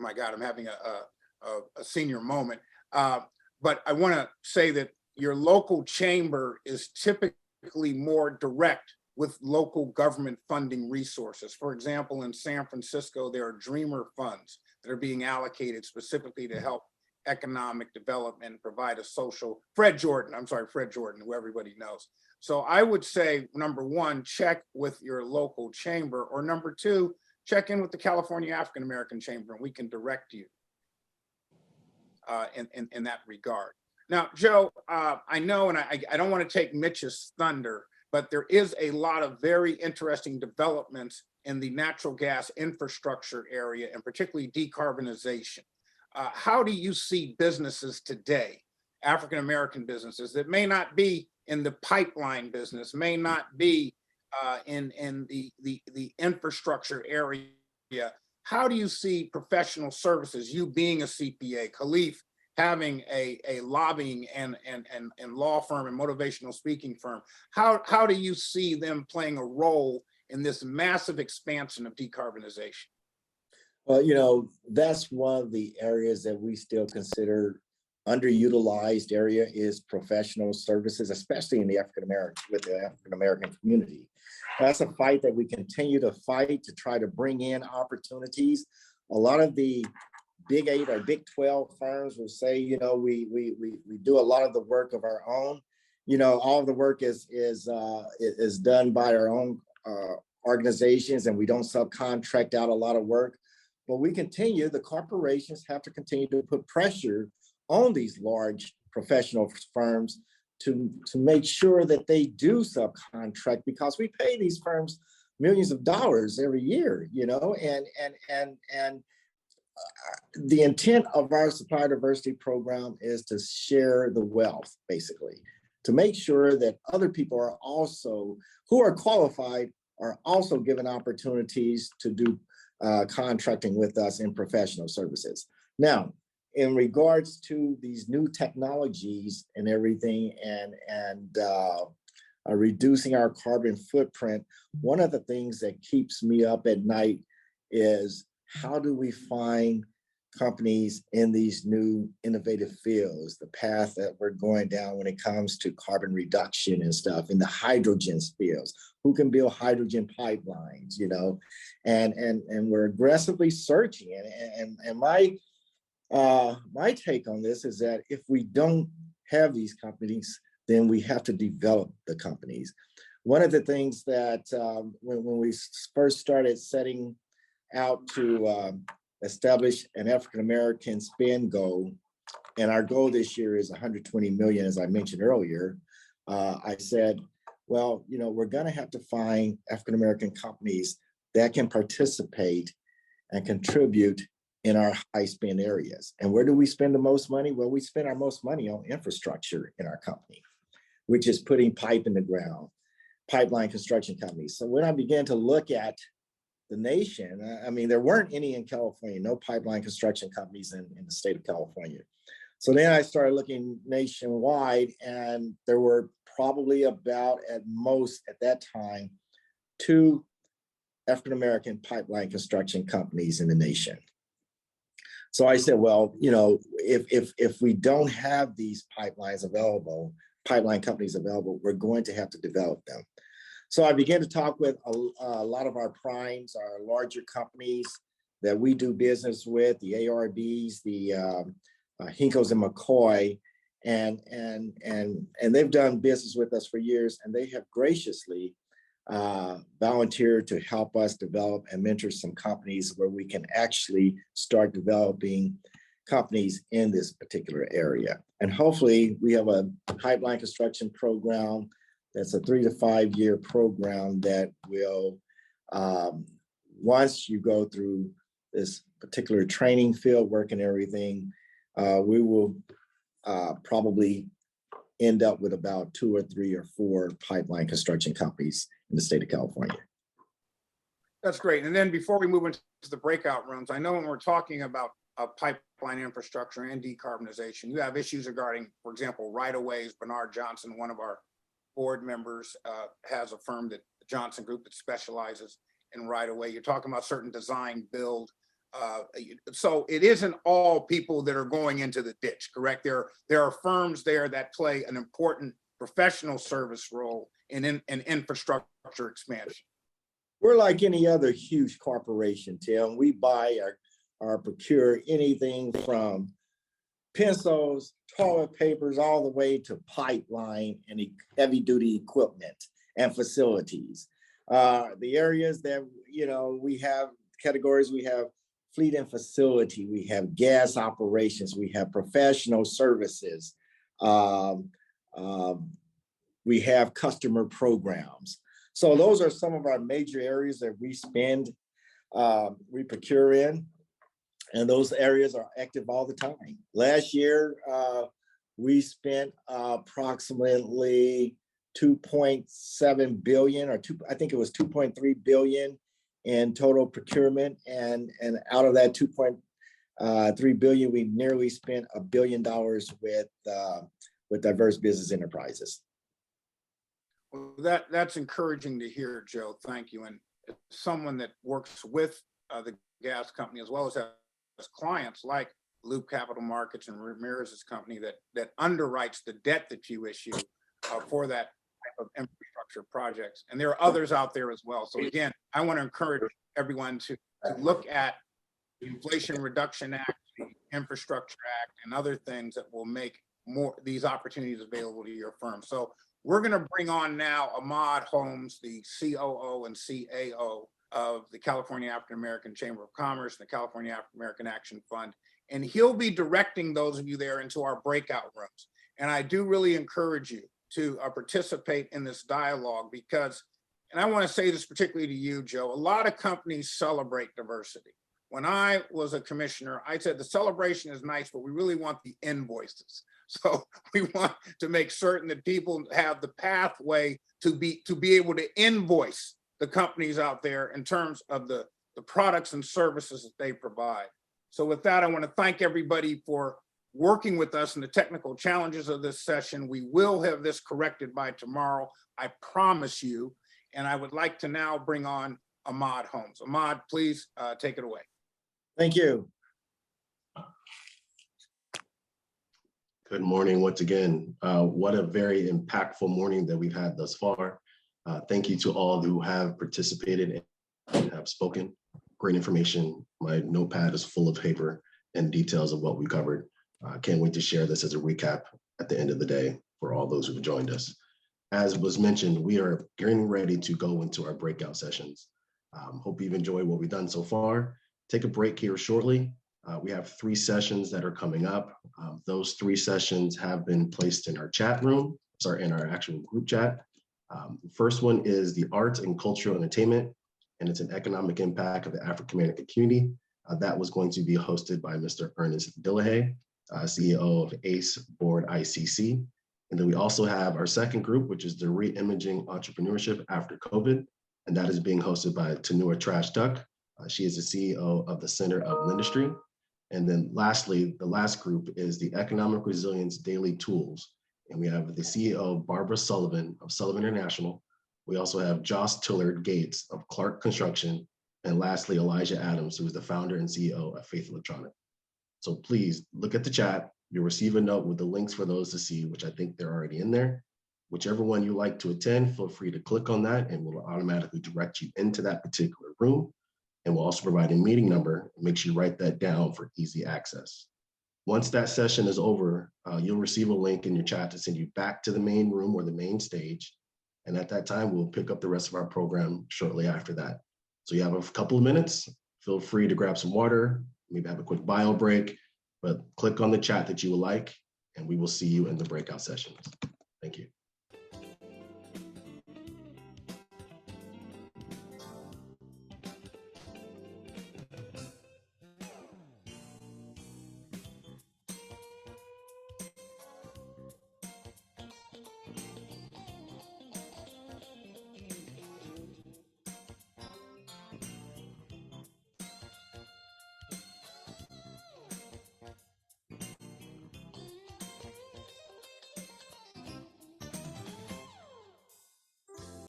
My God, I'm having a senior moment. But I want to say that your local chamber is typically more direct with local government funding resources. For example, in San Francisco, there are Dreamer funds that are being allocated specifically to help economic development and provide a social, Fred Jordan, who everybody knows. So I would say, number one, check with your local chamber, or number two, check in with the California African American Chamber, and we can direct you in that regard. Now, Joe, I know, and I don't want to take Mitch's thunder, but there is a lot of very interesting developments in the natural gas infrastructure area, and particularly decarbonization. How do you see businesses today, African American businesses that may not be in the pipeline business, may not be in the infrastructure area? How do you see professional services, you being a CPA, Khalif having a lobbying and law firm and motivational speaking firm, how do you see them playing a role in this massive expansion of decarbonization? Well, you know, that's one of the areas that we still consider underutilized area is professional services, especially in the African American community. That's a fight that we continue to fight to try to bring in opportunities. A lot of the Big 8 or Big 12 firms will say, you know, we do a lot of the work of our own. You know, all of the work is done by our own organizations, and we don't subcontract out a lot of work. But we continue, the corporations have to continue to put pressure on these large professional firms to make sure that they do subcontract, because we pay these firms millions of dollars every year, you know, and the intent of our supplier diversity program is to share the wealth, basically, to make sure that other people are also, who are qualified, are also given opportunities to do contracting with us in professional services. Now, in regards to these new technologies and everything, and reducing our carbon footprint, one of the things that keeps me up at night is how do we find companies in these new innovative fields, the path that we're going down when it comes to carbon reduction and stuff, in the hydrogen fields, who can build hydrogen pipelines, you know, and we're aggressively searching. And my take on this is that if we don't have these companies, then we have to develop the companies. One of the things that when we first started setting out to establish an African American spend goal, and our goal this year is 120 million, as I mentioned earlier, I said, well, you know, we're gonna have to find African American companies that can participate and contribute in our high spend areas. And where do we spend the most money? Well, we spend our most money on infrastructure in our company. which is putting pipe in the ground, pipeline construction companies. So when I began to look at the nation, I mean, there weren't any in California, no pipeline construction companies in the state of California. So then I started looking nationwide, and there were probably about, at most at that time, 2 African-American pipeline construction companies in the nation. So I said, well, you know, if we don't have these pipelines available, pipeline companies available, we're going to have to develop them. So I began to talk with a lot of our primes, our larger companies that we do business with, the ARBs, the Hinkos and McCoy, and they've done business with us for years, and they have graciously volunteered to help us develop and mentor some companies where we can actually start developing companies in this particular area. And hopefully we have a pipeline construction program that's a 3 to 5 year program that will, once you go through this particular training field work and everything, we will probably end up with about 2 or 3 or 4 pipeline construction companies in the state of California. That's great. And then before we move into the breakout rooms, I know when we're talking about pipeline infrastructure and decarbonization, you have issues regarding, for example, right-of-ways. Bernard Johnson, one of our board members, has a firm, that Johnson Group, that specializes in right-of-way. You're talking about certain design, build. So it isn't all people that are going into the ditch, correct? There are firms there that play an important professional service role in infrastructure expansion. We're like any other huge corporation, Tim. We buy or procure anything from pencils, toilet papers, all the way to pipeline and heavy duty equipment and facilities. The areas that, you know, we have categories, we have fleet and facility, we have gas operations, we have professional services, we have customer programs. So those are some of our major areas that we spend, we procure in, and those areas are active all the time. Last year, we spent approximately 2.7 billion, or I think it was 2.3 billion in total procurement, and out of that 2.3 billion, we nearly spent $1 billion with diverse business enterprises. Well, that's encouraging to hear, Joe. Thank you. And as someone that works with the gas company, as well as clients like Loop Capital Markets and Ramirez's company that underwrites the debt that you issue for that type of infrastructure projects. And there are others out there as well. So again, I want to encourage everyone to look at the Inflation Reduction Act, the Infrastructure Act, and other things that will make more these opportunities available to your firm. So we're going to bring on now Ahmad Holmes, the COO and CAO of the California African American Chamber of Commerce and the California African American Action Fund. And he'll be directing those of you there into our breakout rooms. And I do really encourage you to participate in this dialogue because, and I want to say this particularly to you, Joe, a lot of companies celebrate diversity. When I was a commissioner, I said the celebration is nice, but we really want the invoices. So we want to make certain that people have the pathway to be able to invoice the companies out there in terms of the products and services that they provide. So with that, I want to thank everybody for working with us in the technical challenges of this session. We will have this corrected by tomorrow, I promise you. And I would like to now bring on Ahmad Holmes. Ahmad, please take it away. Thank you. Good morning once again. What a very impactful morning that we've had thus far. Thank you to all who have participated and have spoken. Great information. My notepad is full of paper and details of what we covered. Can't wait to share this as a recap at the end of the day for all those who've joined us. As was mentioned, we are getting ready to go into our breakout sessions. Hope you've enjoyed what we've done so far. Take a break here shortly. We have 3 sessions that are coming up. Those 3 sessions have been placed in our chat room, in our actual group chat. The first one is the arts and cultural entertainment, and it's an economic impact of the African American community. That was going to be hosted by Mr. Ernest Dillahay, CEO of ACE Board ICC. And then we also have our second group, which is the Re-Imaging Entrepreneurship After COVID. And that is being hosted by Tanua Trash Duck. She is the CEO of the Center of Industry. And then lastly, the last group is the Economic Resilience Daily Tools. And we have the CEO, Barbara Sullivan of Sullivan International. We also have Joss Tillard Gates of Clark Construction. And lastly, Elijah Adams, who is the founder and CEO of Faith Electronic. So please look at the chat. You'll receive a note with the links for those to see, which I think they're already in there. Whichever one you like to attend, feel free to click on that and we'll automatically direct you into that particular room. And we'll also provide a meeting number and make sure you write that down for easy access. Once that session is over, you'll receive a link in your chat to send you back to the main room or the main stage. And at that time, we'll pick up the rest of our program shortly after that. So you have a couple of minutes, feel free to grab some water, maybe have a quick bio break, but click on the chat that you would like, and we will see you in the breakout sessions. Thank you.